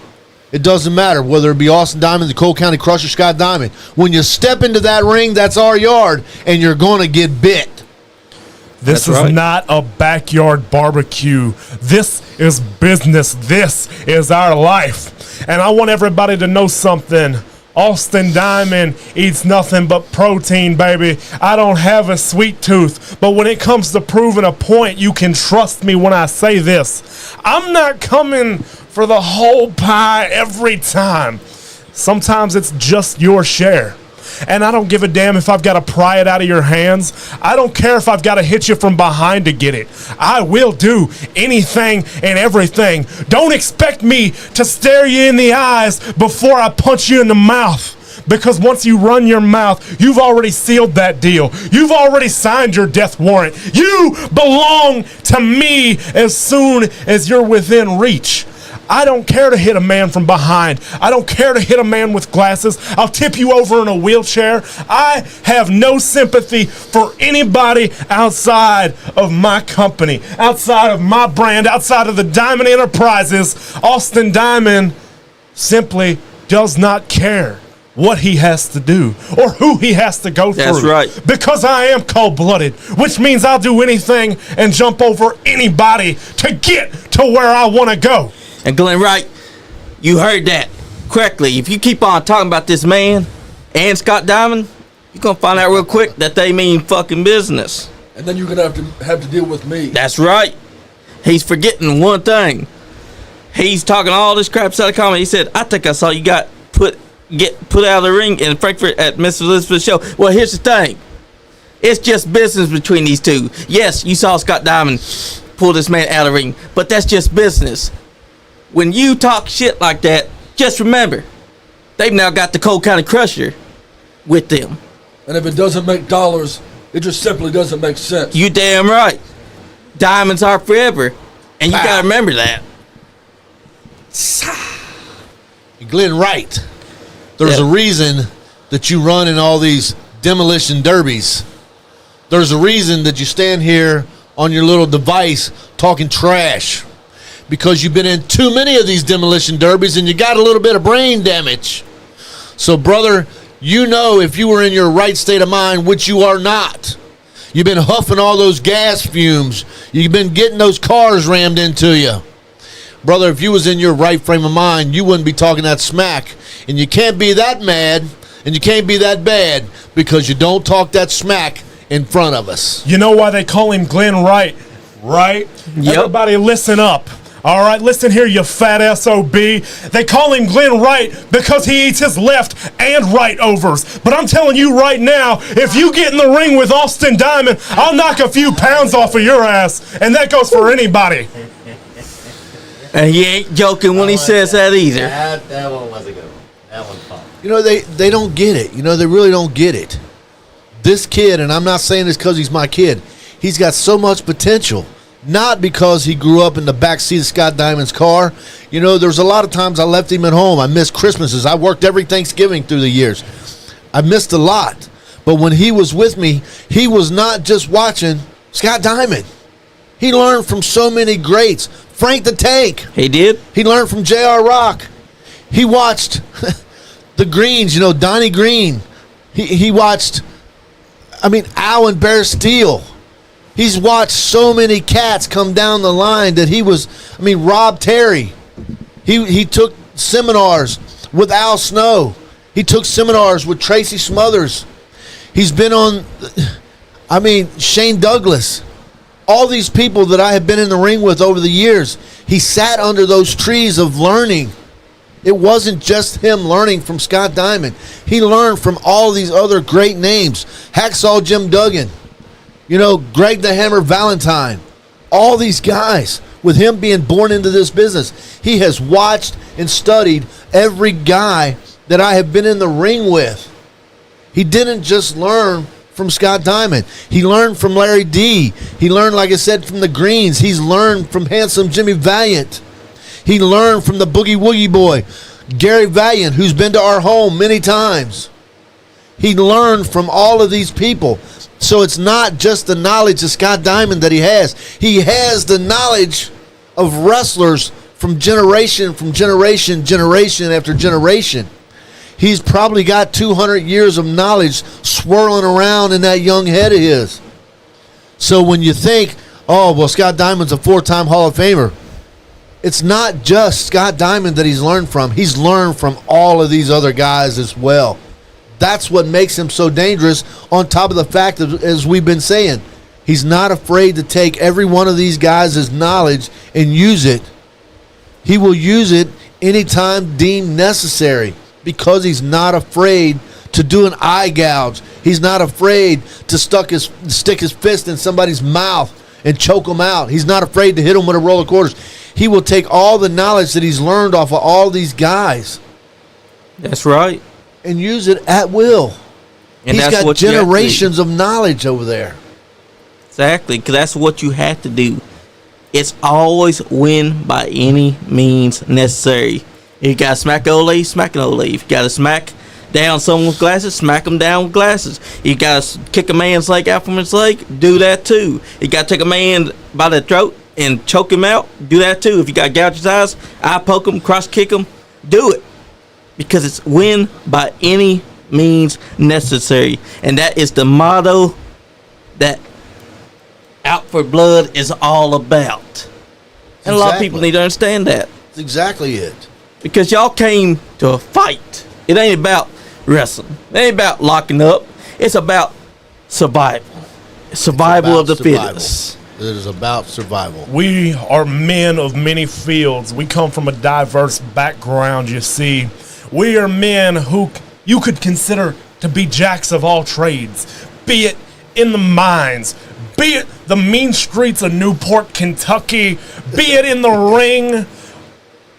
It doesn't matter whether it be Austin Diamond, the Cole County Crusher, Scott Diamond. When you step into that ring, that's our yard, and you're going to get bit. This is not a backyard barbecue. This is business. This is our life. And I want everybody to know something. Austin Diamond eats nothing but protein, baby. I don't have a sweet tooth, but when it comes to proving a point, you can trust me when I say this. I'm not coming for the whole pie every time. Sometimes it's just your share. And I don't give a damn if I've got to pry it out of your hands. I don't care if I've got to hit you from behind to get it. I will do anything and everything. Don't expect me to stare you in the eyes before I punch you in the mouth. Because once you run your mouth, you've already sealed that deal. You've already signed your death warrant. You belong to me as soon as you're within reach. I don't care to hit a man from behind. I don't care to hit a man with glasses. I'll tip you over in a wheelchair. I have no sympathy for anybody outside of my company, outside of my brand, outside of the Diamond Enterprises. Austin Diamond simply does not care what he has to do or who he has to go through. That's right. Because I am cold-blooded, which means I'll do anything and jump over anybody to get to where I want to go. And Glenn Wright, you heard that correctly. If you keep on talking about this man and Scott Diamond, you're going to find out real quick that they mean fucking business. And then you're going to have to deal with me. That's right. He's forgetting one thing. He's talking all this crap out of comedy. He said, I think I saw you get put out of the ring in Frankfurt at Miss Elizabeth's show. Well, here's the thing. It's just business between these two. Yes, you saw Scott Diamond pull this man out of the ring, but that's just business. When you talk shit like that, just remember, they've now got the Cole County Crusher with them. And if it doesn't make dollars, it just simply doesn't make sense. You damn right. Diamonds are forever, and you gotta remember that. Glenn Wright, there's a reason that you run in all these demolition derbies. There's a reason that you stand here on your little device talking trash. Because you've been in too many of these demolition derbies and you got a little bit of brain damage. So, brother, you know if you were in your right state of mind, which you are not. You've been huffing all those gas fumes. You've been getting those cars rammed into you. Brother, if you was in your right frame of mind, you wouldn't be talking that smack. And you can't be that mad and you can't be that bad because you don't talk that smack in front of us. You know why they call him Glenn Wright, right? Yep. Everybody listen up. All right, listen here, you fat SOB. They call him Glenn Wright because he eats his left and right overs. But I'm telling you right now, if you get in the ring with Austin Diamond, I'll knock a few pounds off of your ass. And that goes for anybody. And he ain't joking when he says that either. That one was a good one. That one fun. You know, they don't get it. You know, they really don't get it. This kid, and I'm not saying this because he's my kid, he's got so much potential. Not because he grew up in the backseat of Scott Diamond's car. You know, there's a lot of times I left him at home. I missed Christmases. I worked every Thanksgiving through the years. I missed a lot. But when he was with me, he was not just watching Scott Diamond. He learned from so many greats. Frank the Tank. He did? He learned from J.R. Rock. He watched the Greens, you know, Donnie Green. He watched, Al and Bear Steele. He's watched so many cats come down the line that Rob Terry. He took seminars with Al Snow. He took seminars with Tracy Smothers. He's been on, Shane Douglas. All these people that I have been in the ring with over the years, he sat under those trees of learning. It wasn't just him learning from Scott Diamond. He learned from all these other great names. Hacksaw Jim Duggan. You know, Greg the Hammer Valentine. All these guys, with him being born into this business, he has watched and studied every guy that I have been in the ring with. He didn't just learn from Scott Diamond. He learned from Larry D. He learned, like I said, from the Greens. He's learned from Handsome Jimmy Valiant. He learned from the Boogie Woogie Boy, Gary Valiant, who's been to our home many times. He learned from all of these people. So it's not just the knowledge of Scott Diamond that he has. He has the knowledge of wrestlers from generation after generation. He's probably got 200 years of knowledge swirling around in that young head of his. So when you think, oh, well, Scott Diamond's a 4-time Hall of Famer, it's not just Scott Diamond that he's learned from. He's learned from all of these other guys as well. That's what makes him so dangerous, on top of the fact that, as we've been saying, he's not afraid to take every one of these guys' knowledge and use it. He will use it anytime deemed necessary because he's not afraid to do an eye gouge. He's not afraid to stick his fist in somebody's mouth and choke them out. He's not afraid to hit them with a roll of quarters. He will take all the knowledge that he's learned off of all these guys. That's right. And use it at will. And he's got generations of knowledge over there. Exactly, because that's what you have to do. It's always win by any means necessary. If you got to smack an old lady, smack an old lady. If you got to smack down someone's glasses, smack them down with glasses. You got to kick a man's leg out from his leg, do that too. You got to take a man by the throat and choke him out, do that too. If you got to gouge his eyes, eye poke him, cross kick him, do it. Because it's win by any means necessary. And that is the motto that Out for Blood is all about. And a lot of people need to understand that. That's exactly it. Because y'all came to a fight. It ain't about wrestling. It ain't about locking up. It's about survival. Survival of the fittest. It is about survival. We are men of many fields. We come from a diverse background, you see. We are men who you could consider to be jacks of all trades, be it in the mines, be it the mean streets of Newport, Kentucky, be it in the ring,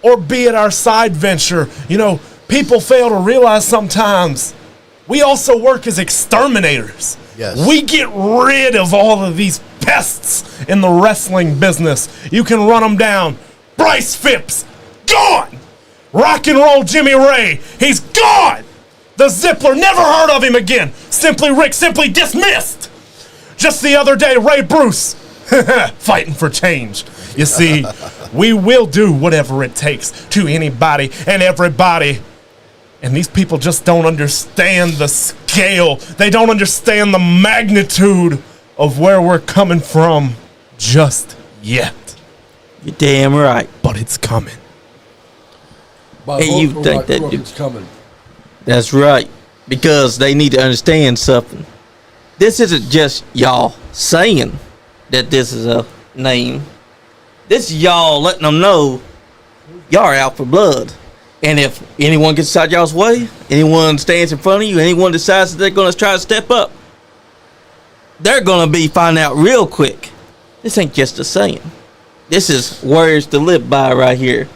or be it our side venture. You know, people fail to realize sometimes we also work as exterminators. Yes. We get rid of all of these pests in the wrestling business. You can run them down. Bryce Phipps, gone. Rock and Roll Jimmy Ray, he's gone. The Zippler, never heard of him again. Simply Rick, simply dismissed. Just the other day, Ray Bruce, fighting for change. You see, we will do whatever it takes to anybody and everybody. And these people just don't understand the scale. They don't understand the magnitude of where we're coming from just yet. You're damn right. But it's coming. By And you vote for think Rock that Crook, dude- it's coming. That's right. Because they need to understand something. This isn't just y'all saying that this is a name. This is y'all letting them know y'all are out for blood. And if anyone gets out y'all's way, anyone stands in front of you, anyone decides that they're going to try to step up, they're going to be finding out real quick. This ain't just a saying. This is words to live by right here.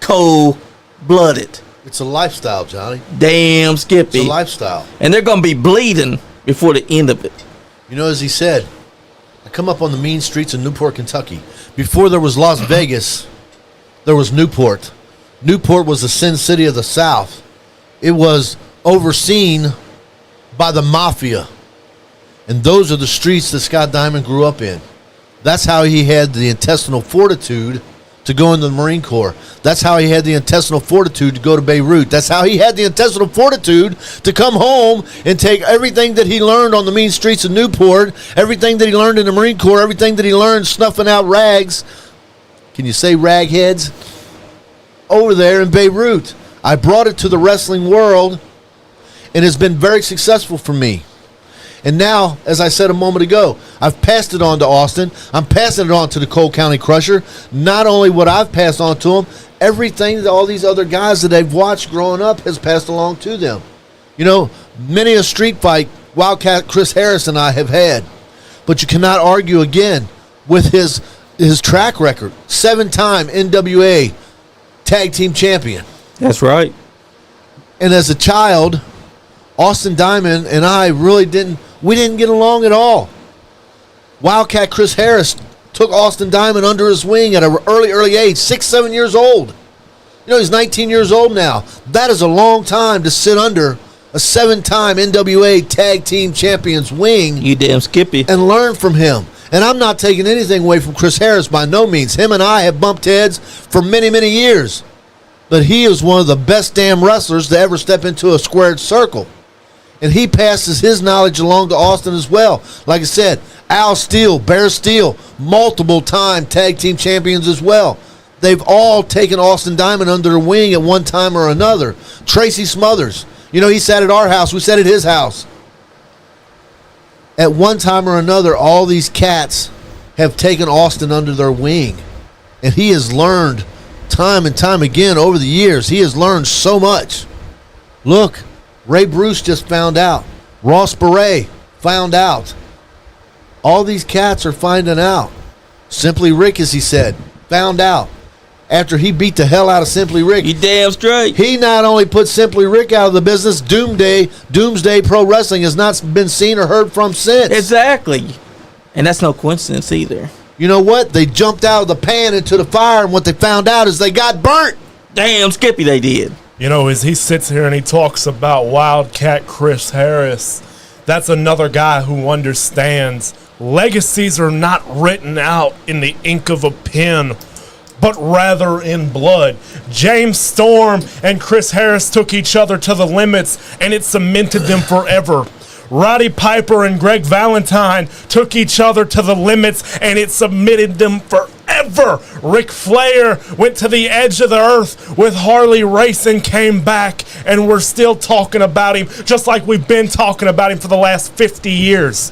Cold-blooded. It's a lifestyle, Johnny. Damn Skippy. It's a lifestyle. And they're going to be bleeding before the end of it. You know, as he said, I come up on the mean streets of Newport, Kentucky. Before there was Las Vegas, there was Newport. Newport was the Sin City of the South. It was overseen by the mafia. And those are the streets that Scott Diamond grew up in. That's how he had the intestinal fortitude to go into the Marine Corps. That's how he had the intestinal fortitude to go to Beirut. That's how he had the intestinal fortitude to come home and take everything that he learned on the mean streets of Newport, everything that he learned in the Marine Corps, everything that he learned snuffing out rags. Can you say ragheads? Over there in Beirut. I brought it to the wrestling world, and it's been very successful for me. And now, as I said a moment ago, I've passed it on to Austin. I'm passing it on to the Cole County Crusher. Not only what I've passed on to them, everything that all these other guys that they've watched growing up has passed along to them. You know, many a street fight Wildcat Chris Harris and I have had. But you cannot argue again with his track record. 7-time NWA Tag Team Champion. That's right. And as a child, Austin Diamond and I really didn't get along at all. Wildcat Chris Harris took Austin Diamond under his wing at an early age, 6-7 years old. You know, he's 19 years old now. That is a long time to sit under a 7-time NWA Tag Team Champion's wing. You damn Skippy. And learn from him. And I'm not taking anything away from Chris Harris by no means. Him and I have bumped heads for many, many years. But he is one of the best damn wrestlers to ever step into a squared circle. And he passes his knowledge along to Austin as well. Like I said, Al Steele, Bear Steele, multiple-time tag team champions as well. They've all taken Austin Diamond under their wing at one time or another. Tracy Smothers, you know, he sat at our house. We sat at his house. At one time or another, all these cats have taken Austin under their wing. And he has learned time and time again over the years. He has learned so much. Look. Ray Bruce just found out. Ross Beret found out. All these cats are finding out. Simply Rick, as he said, found out. After he beat the hell out of Simply Rick. You damn straight. He not only put Simply Rick out of the business, Doomsday Pro Wrestling has not been seen or heard from since. Exactly. And that's no coincidence either. You know what? They jumped out of the pan into the fire, and what they found out is they got burnt. Damn Skippy, they did. You know, as he sits here and he talks about Wildcat Chris Harris, that's another guy who understands legacies are not written out in the ink of a pen, but rather in blood. James Storm and Chris Harris took each other to the limits, and it cemented them forever. Roddy Piper and Greg Valentine took each other to the limits, and it submitted them forever. Ric Flair went to the edge of the earth with Harley Race and came back, and we're still talking about him, just like we've been talking about him for the last 50 years.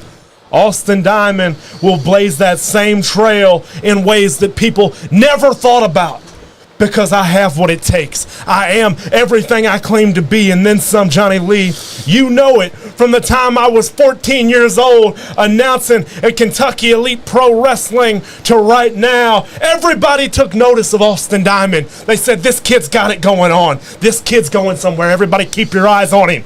Austin Diamond will blaze that same trail in ways that people never thought about. Because I have what it takes. I am everything I claim to be, and then some, Johnny Lee. You know it. From the time I was 14 years old, announcing at Kentucky Elite Pro Wrestling to right now, everybody took notice of Austin Diamond. They said, this kid's got it going on. This kid's going somewhere. Everybody keep your eyes on him.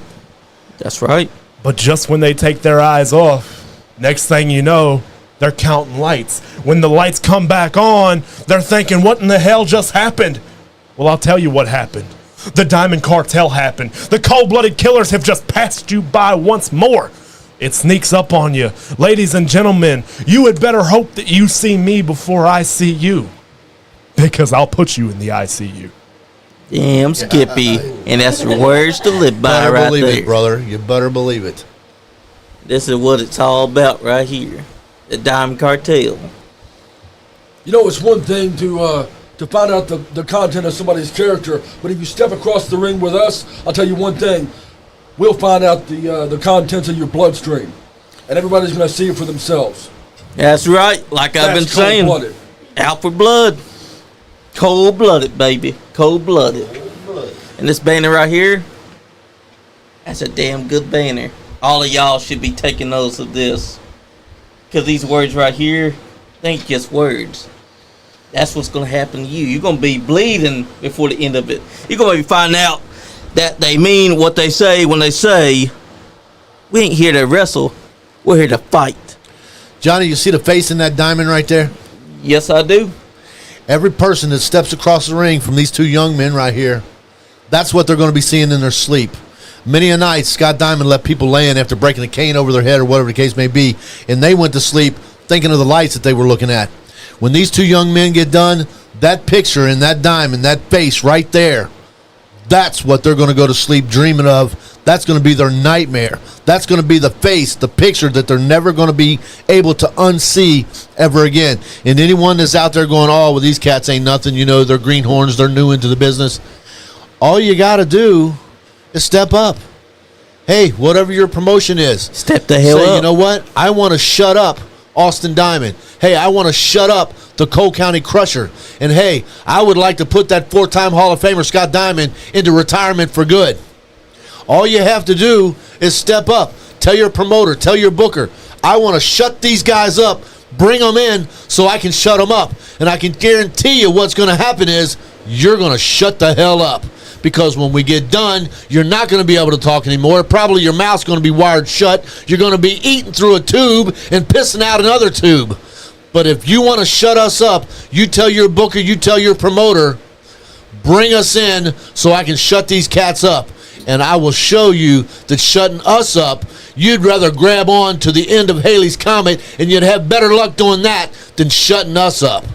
That's right. But just when they take their eyes off, next thing you know, they're counting lights. When the lights come back on, they're thinking, what in the hell just happened? Well, I'll tell you what happened. The Diamond Cartel happened. The cold-blooded killers have just passed you by once more. It sneaks up on you. Ladies and gentlemen, you had better hope that you see me before I see you. Because I'll put you in the ICU. Damn Skippy. And that's words to live by Better right believe there. it, brother. You better believe it. This is what it's all about right here. The Diamond Cartel. You know, it's one thing to find out the content of somebody's character, but if you step across the ring with us, I'll tell you one thing: we'll find out the contents of your bloodstream, and everybody's going to see it for themselves. That's right. Like I've been saying. Cold-blooded. Out for blood. Cold-blooded, baby. Cold-blooded. And this banner right here, that's a damn good banner. All of y'all should be taking notice of this. Because these words right here, they ain't just words. That's what's going to happen to you. You're going to be bleeding before the end of it. You're going to find out that they mean what they say when they say, we ain't here to wrestle. We're here to fight. Johnny, you see the face in that diamond right there? Yes, I do. Every person that steps across the ring from these two young men right here, that's what they're going to be seeing in their sleep. Many a night, Scott Diamond left people laying after breaking a cane over their head or whatever the case may be, and they went to sleep thinking of the lights that they were looking at. When these two young men get done, that picture in that diamond, that face right there, that's what they're going to go to sleep dreaming of. That's going to be their nightmare. That's going to be the face, the picture that they're never going to be able to unsee ever again. And anyone that's out there going, oh, well, these cats ain't nothing, you know, they're greenhorns, they're new into the business. All you got to do is step up. Hey, whatever your promotion is. Step the hell say, up. You know what? I want to shut up Austin Diamond. Hey, I want to shut up the Cole County Crusher. And hey, I would like to put that 4-time Hall of Famer Scott Diamond into retirement for good. All you have to do is step up. Tell your promoter, tell your booker, I want to shut these guys up, bring them in so I can shut them up. And I can guarantee you what's going to happen is you're going to shut the hell up. Because when we get done, you're not going to be able to talk anymore. Probably your mouth's going to be wired shut. You're going to be eating through a tube and pissing out another tube. But if you want to shut us up, you tell your booker, you tell your promoter, bring us in so I can shut these cats up. And I will show you that shutting us up, you'd rather grab on to the end of Haley's Comet, and you'd have better luck doing that than shutting us up.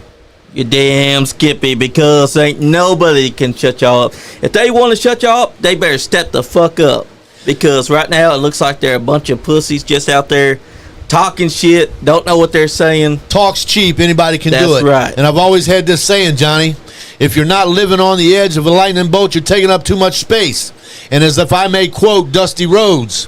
You damn Skippy, because ain't nobody can shut y'all up. If they want to shut y'all up, they better step the fuck up. Because right now it looks like they're a bunch of pussies just out there talking shit, don't know what they're saying. Talk's cheap, anybody can do it. That's right. And I've always had this saying, Johnny, if you're not living on the edge of a lightning bolt, you're taking up too much space. And as if I may quote Dusty Rhodes,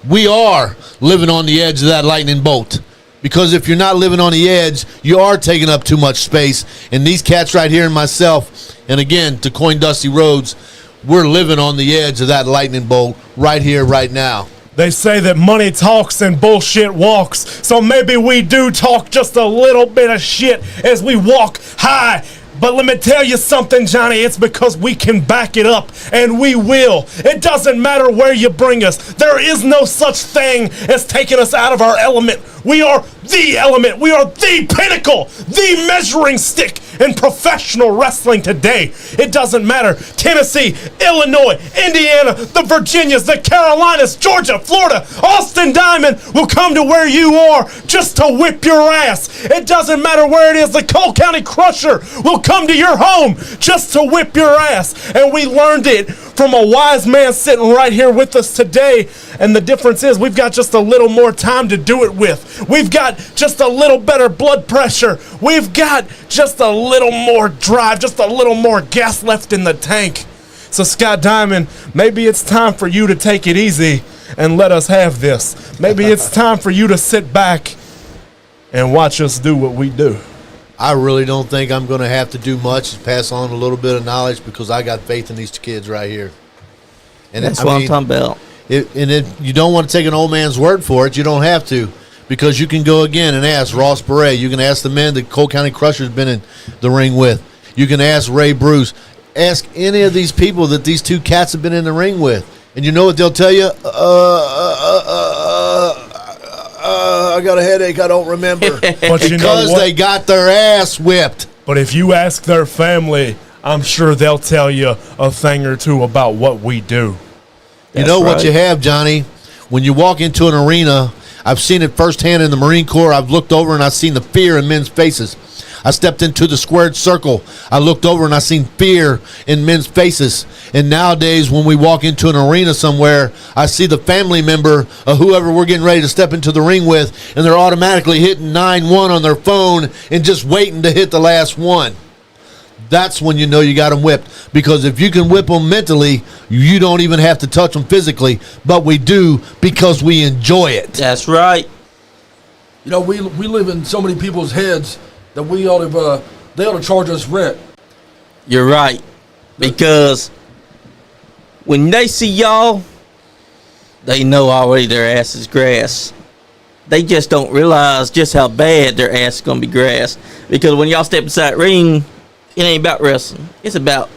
we are living on the edge of that lightning bolt. Because if you're not living on the edge, you are taking up too much space. And these cats right here and myself, and again, to coin Dusty Rhodes, we're living on the edge of that lightning bolt right here, right now. They say that money talks and bullshit walks. So maybe we do talk just a little bit of shit as we walk high. But let me tell you something, Johnny, it's because we can back it up, and we will. It doesn't matter where you bring us. There is no such thing as taking us out of our element. We are the element. We are the pinnacle, the measuring stick in professional wrestling today. It doesn't matter. Tennessee, Illinois, Indiana, the Virginias, the Carolinas, Georgia, Florida, Austin Diamond will come to where you are just to whip your ass. It doesn't matter where it is. The Cole County Crusher will come to your home just to whip your ass. And we learned it from a wise man sitting right here with us today. And the difference is we've got just a little more time to do it with. We've got just a little better blood pressure. We've got just a little more drive, just a little more gas left in the tank. So Scott Diamond, maybe it's time for you to take it easy and let us have this. Maybe it's time for you to sit back and watch us do what we do. I really don't think I'm going to have to do much, pass on a little bit of knowledge, because I got faith in these kids right here. And That's what I'm talking about. If you don't want to take an old man's word for it, you don't have to, because you can go again and ask Ross Beret. You can ask the men that Cole County Crusher's been in the ring with. You can ask Ray Bruce. Ask any of these people that these two cats have been in the ring with. And you know what they'll tell you? I got a headache. I don't remember. But you know because what? they got their ass whipped. But if you ask their family, I'm sure they'll tell you a thing or two about what we do. You know what you have, Johnny? When you walk into an arena, I've seen it firsthand in the Marine Corps. I've looked over and I've seen the fear in men's faces. I stepped into the squared circle. I looked over and I seen fear in men's faces. And nowadays, when we walk into an arena somewhere, I see the family member of whoever we're getting ready to step into the ring with, and they're automatically hitting 9-1 on their phone and just waiting to hit the last one. That's when you know you got them whipped. Because if you can whip them mentally, you don't even have to touch them physically. But we do, because we enjoy it. That's right. You know, we live in so many people's heads, that they ought to charge us rent. You're right. Because when they see y'all, they know already their ass is grass. They just don't realize just how bad their ass is going to be grass. Because when y'all step inside the ring, it ain't about wrestling. It's about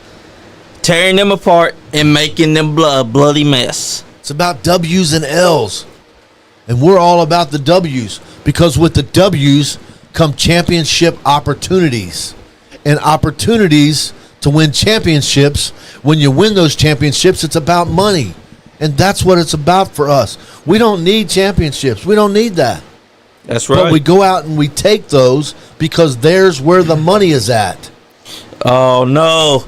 tearing them apart and making them a bloody mess. It's about W's and L's. And we're all about the W's. Because with the W's come championship opportunities. And opportunities to win championships. When you win those championships, it's about money. And that's what it's about for us. We don't need championships. We don't need that. That's right. But we go out and we take those because there's where the money is at. Oh, no.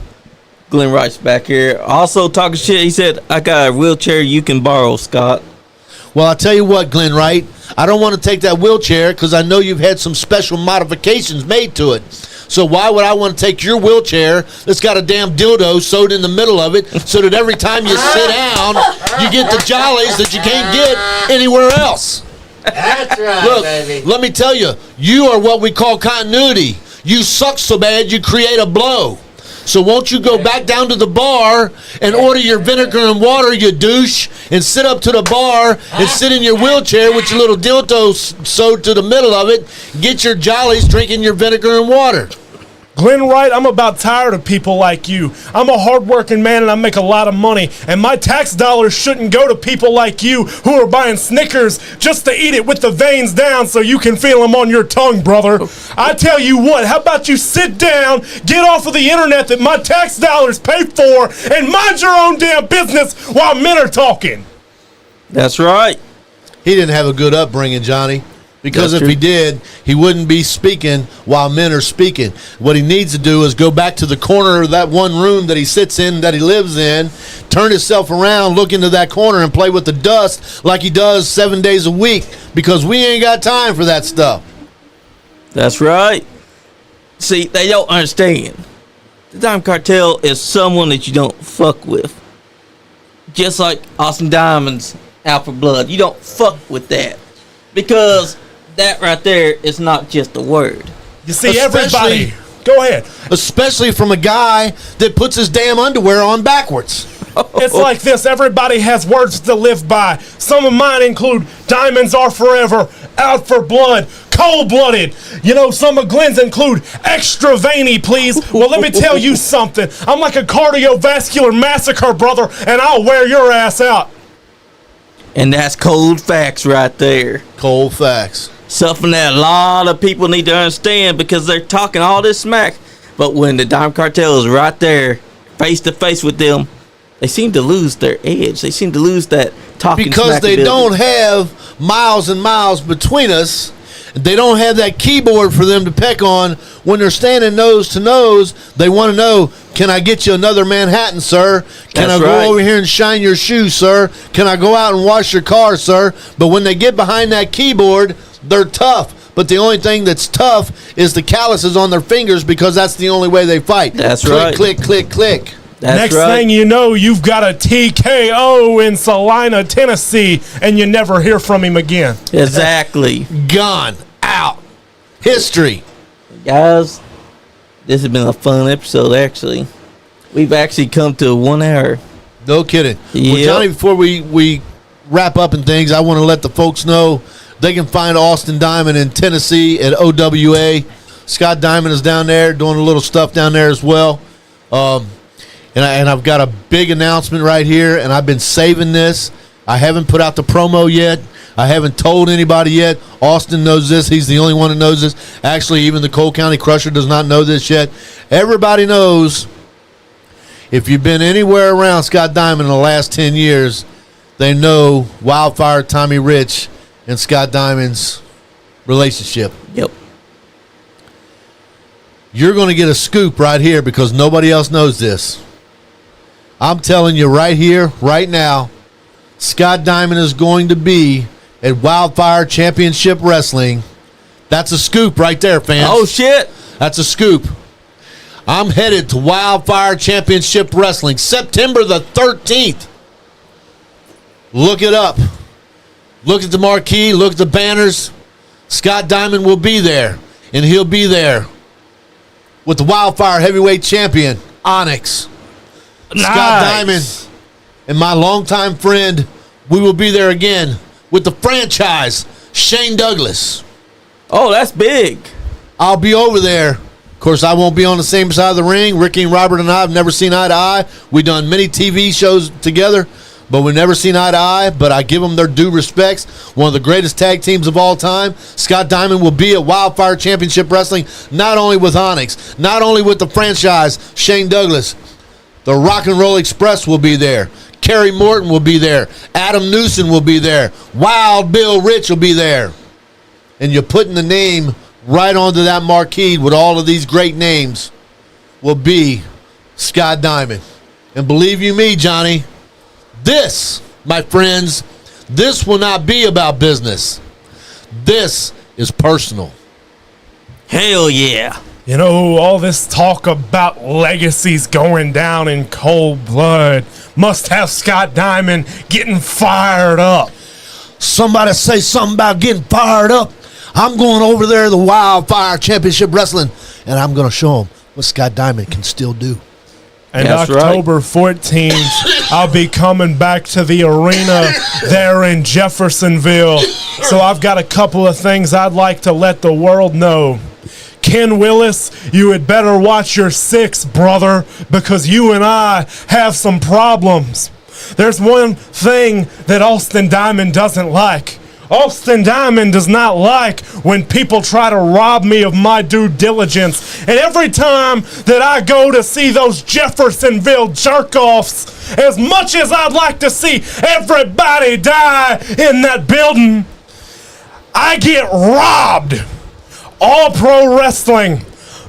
Glenn Wright's back here. Also talking shit. He said, I got a wheelchair you can borrow, Scott. Well, I'll tell you what, Glenn Wright. I don't want to take that wheelchair because I know you've had some special modifications made to it. So why would I want to take your wheelchair that's got a damn dildo sewed in the middle of it so that every time you sit down, you get the jollies that you can't get anywhere else? That's right, Look, baby. let me tell you, you are what we call continuity. You suck so bad you create a blow. So won't you go back down to the bar and order your vinegar and water, you douche, and sit up to the bar and sit in your wheelchair with your little dildo sewed to the middle of it, get your jollies drinking your vinegar and water. Glenn Wright, I'm about tired of people like you. I'm a hardworking man and I make a lot of money. And my tax dollars shouldn't go to people like you who are buying Snickers just to eat it with the veins down so you can feel them on your tongue, brother. I tell you what, how about you sit down, get off of the internet that my tax dollars pay for, and mind your own damn business while men are talking. That's right. He didn't have a good upbringing, Johnny. Because That's if true. he did, he wouldn't be speaking while men are speaking. What he needs to do is go back to the corner of that one room that he sits in, that he lives in, turn himself around, look into that corner, and play with the dust like he does 7 days a week. Because we ain't got time for that stuff. That's right. See, they don't understand. The Diamond Cartel is someone that you don't fuck with. Just like Austin Diamond's Alfred Blood. You don't fuck with that. Because that right there is not just a word. You see, everybody, go ahead. Especially from a guy that puts his damn underwear on backwards. It's like this. Everybody has words to live by. Some of mine include diamonds are forever, out for blood, cold-blooded. You know, some of Glenn's include extra veiny, please. Well, let me tell you something. I'm like a cardiovascular massacre, brother, and I'll wear your ass out. And that's cold facts right there. Cold facts. Something that a lot of people need to understand because they're talking all this smack. But when the Diamond Cartel is right there, face to face with them, they seem to lose their edge. They seem to lose that talking Because smack they ability. don't have miles and miles between us. They don't have that keyboard for them to peck on. When they're standing nose to nose, they want to know, can I get you another Manhattan, sir? Can That's I go right. over here and shine your shoes, sir? Can I go out and wash your car, sir? But when they get behind that keyboard, they're tough. But the only thing that's tough is the calluses on their fingers because that's the only way they fight. That's click, right. Click, click, click. That's Next right. thing you know, you've got a TKO in Salina, Tennessee, and you never hear from him again. Exactly. Gone. Out. History. Guys, this has been a fun episode, actually. We've actually come to 1 hour. No kidding. Well, Yep. Johnny, before we wrap up and things, I want to let the folks know they can find Austin Diamond in Tennessee at OWA. Scott Diamond is down there doing a little stuff down there as well. And I've got a big announcement right here, and I've been saving this. I haven't put out the promo yet. I haven't told anybody yet. Austin knows this. He's the only one who knows this. Actually, even the Cole County Crusher does not know this yet. Everybody knows. If you've been anywhere around Scott Diamond in the last 10 years, they know Wildfire Tommy Rich and Scott Diamond's relationship. Yep. You're going to get a scoop right here because nobody else knows this. I'm telling you right here, right now, Scott Diamond is going to be at Wildfire Championship Wrestling. That's a scoop right there, fans. Oh, shit. That's a scoop. I'm headed to Wildfire Championship Wrestling, September the 13th. Look it up. Look at the marquee. Look at the banners. Scott Diamond will be there. And he'll be there with the Wildfire Heavyweight Champion, Onyx. Scott Diamond and my longtime friend, we will be there again with the franchise, Shane Douglas. Oh, that's big. I'll be over there. Of course, I won't be on the same side of the ring. Ricky and Robert and I have never seen eye to eye. We've done many TV shows together, but we've never seen eye to eye. But I give them their due respects. One of the greatest tag teams of all time. Scott Diamond will be at Wildfire Championship Wrestling, not only with Onyx, not only with the franchise, Shane Douglas. The Rock and Roll Express will be there. Kerry Morton will be there. Adam Newson will be there. Wild Bill Rich will be there. And you're putting the name right onto that marquee with all of these great names will be Scott Diamond. And believe you me, Johnny, this, my friends, this will not be about business. This is personal. Hell yeah. You know, all this talk about legacies going down in cold blood must have Scott Diamond getting fired up. Somebody say something about getting fired up. I'm going over there to the Wildfire Championship Wrestling, and I'm going to show them what Scott Diamond can still do. And That's October 14th, I'll be coming back to the arena there in Jeffersonville. So I've got a couple of things I'd like to let the world know. Ken Willis, you had better watch your six, brother, because you and I have some problems. There's one thing that Austin Diamond doesn't like. Austin Diamond does not like when people try to rob me of my due diligence. And every time that I go to see those Jeffersonville jerk-offs, as much as I'd like to see everybody die in that building, I get robbed. All Pro Wrestling.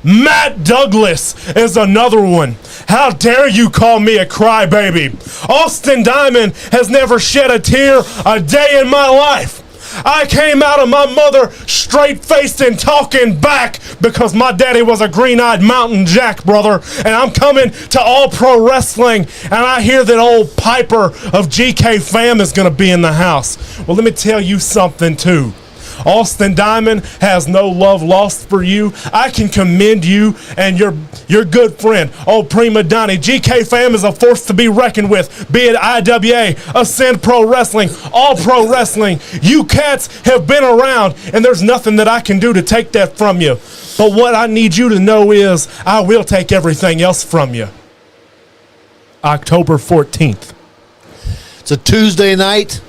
Matt Douglas is another one. How dare you call me a crybaby? Austin Diamond has never shed a tear a day in my life. I came out of my mother straight-faced and talking back because my daddy was a green-eyed mountain jack, brother. And I'm coming to All Pro Wrestling, and I hear that old Piper of GK Fam is going to be in the house. Well, let me tell you something, too. Austin Diamond has no love lost for you. I can commend you and your good friend, old Prima Donnie. GK Fam is a force to be reckoned with, be it IWA, Ascend Pro Wrestling, All Pro Wrestling. You cats have been around, and there's nothing that I can do to take that from you. But what I need you to know is I will take everything else from you. October 14th. It's a Tuesday night.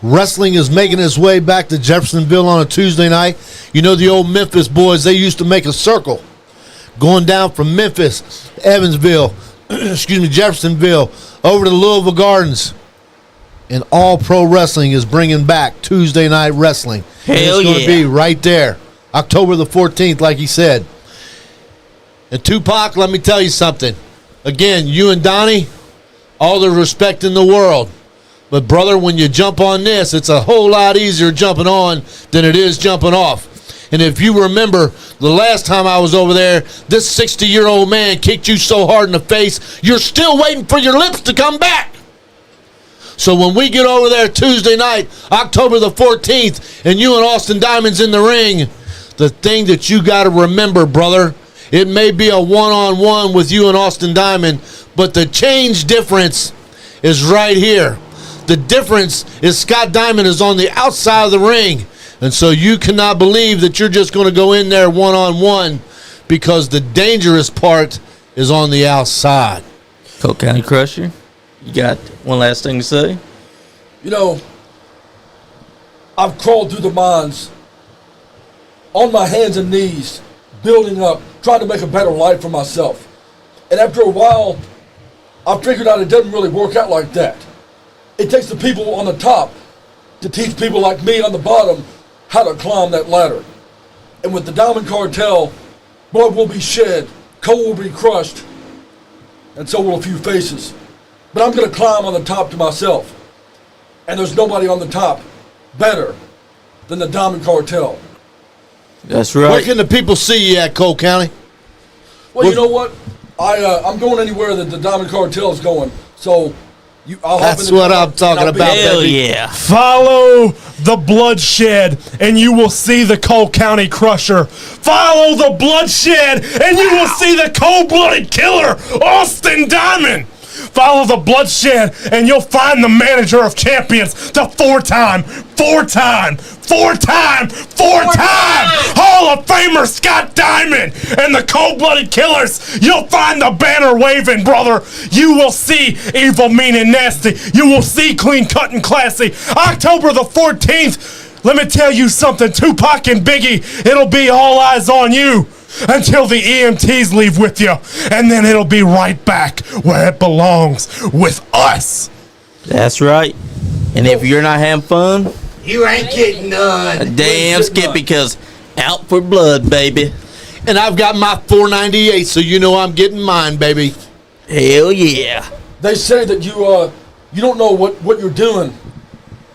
Wrestling is making its way back to Jeffersonville on a Tuesday night. You know the old Memphis boys, they used to make a circle going down from Memphis, Evansville, Jeffersonville, over to Louisville Gardens. And All Pro Wrestling is bringing back Tuesday night wrestling. Hell and it's going to yeah. be right there, October the 14th, like he said. And Tupac, let me tell you something. Again, you and Donnie, all the respect in the world. But, brother, when you jump on this, it's a whole lot easier jumping on than it is jumping off. And if you remember, the last time I was over there, this 60-year-old man kicked you so hard in the face, you're still waiting for your lips to come back. So when we get over there Tuesday night, October the 14th, and you and Austin Diamond's in the ring, the thing that you got to remember, brother, it may be a one-on-one with you and Austin Diamond, but the change difference is right here. The difference is Scott Diamond is on the outside of the ring. And so you cannot believe that you're just going to go in there one-on-one because the dangerous part is on the outside. Coke County Crusher, you got one last thing to say? You know, I've crawled through the mines on my hands and knees, building up, trying to make a better life for myself. And after a while, I figured out it doesn't really work out like that. It takes the people on the top to teach people like me on the bottom how to climb that ladder. And with the Diamond Cartel, blood will be shed, coal will be crushed, and so will a few faces. But I'm going to climb on the top to myself. And there's nobody on the top better than the Diamond Cartel. That's right. Where can the people see you at, Cole County? Well, you know what? I'm going anywhere that the Diamond Cartel is going. So I'll hop in That's the what car I'm talking and I'll be about, there. Hell baby. yeah. Follow the bloodshed and you will see the Cole County Crusher. Follow the bloodshed and you will see the cold-blooded killer, Austin Diamond. Follow the bloodshed and you'll find the manager of champions, the four-time Hall of Famer Scott Diamond, and the cold-blooded killers. You'll find the banner waving, brother. You will see evil, mean, and nasty. You will see clean cut and classy. October the 14th. Let me tell you something, Tupac and Biggie, it'll be all eyes on you until the EMTs leave with you, and then it'll be right back where it belongs, with us. That's right. And if you're not having fun, You ain't getting none. damn skip, because out for blood, baby. And I've got my 498, so you know I'm getting mine, baby. Hell yeah. They say that you don't know what you're doing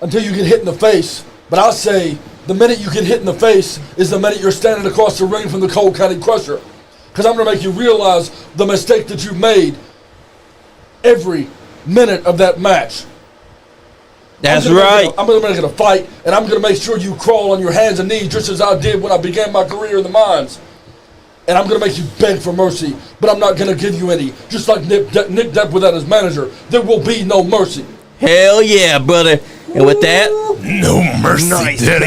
until you get hit in the face. But I say the minute you get hit in the face is the minute you're standing across the ring from the Cole County Crusher. Because I'm going to make you realize the mistake that you've made every minute of that match. That's right. I'm going to make it a fight, and I'm going to make sure you crawl on your hands and knees just as I did when I began my career in the mines. And I'm going to make you beg for mercy, but I'm not going to give you any. Just like Nick Depp without his manager, there will be no mercy. Hell yeah, brother. And with that, No mercy, Daddy.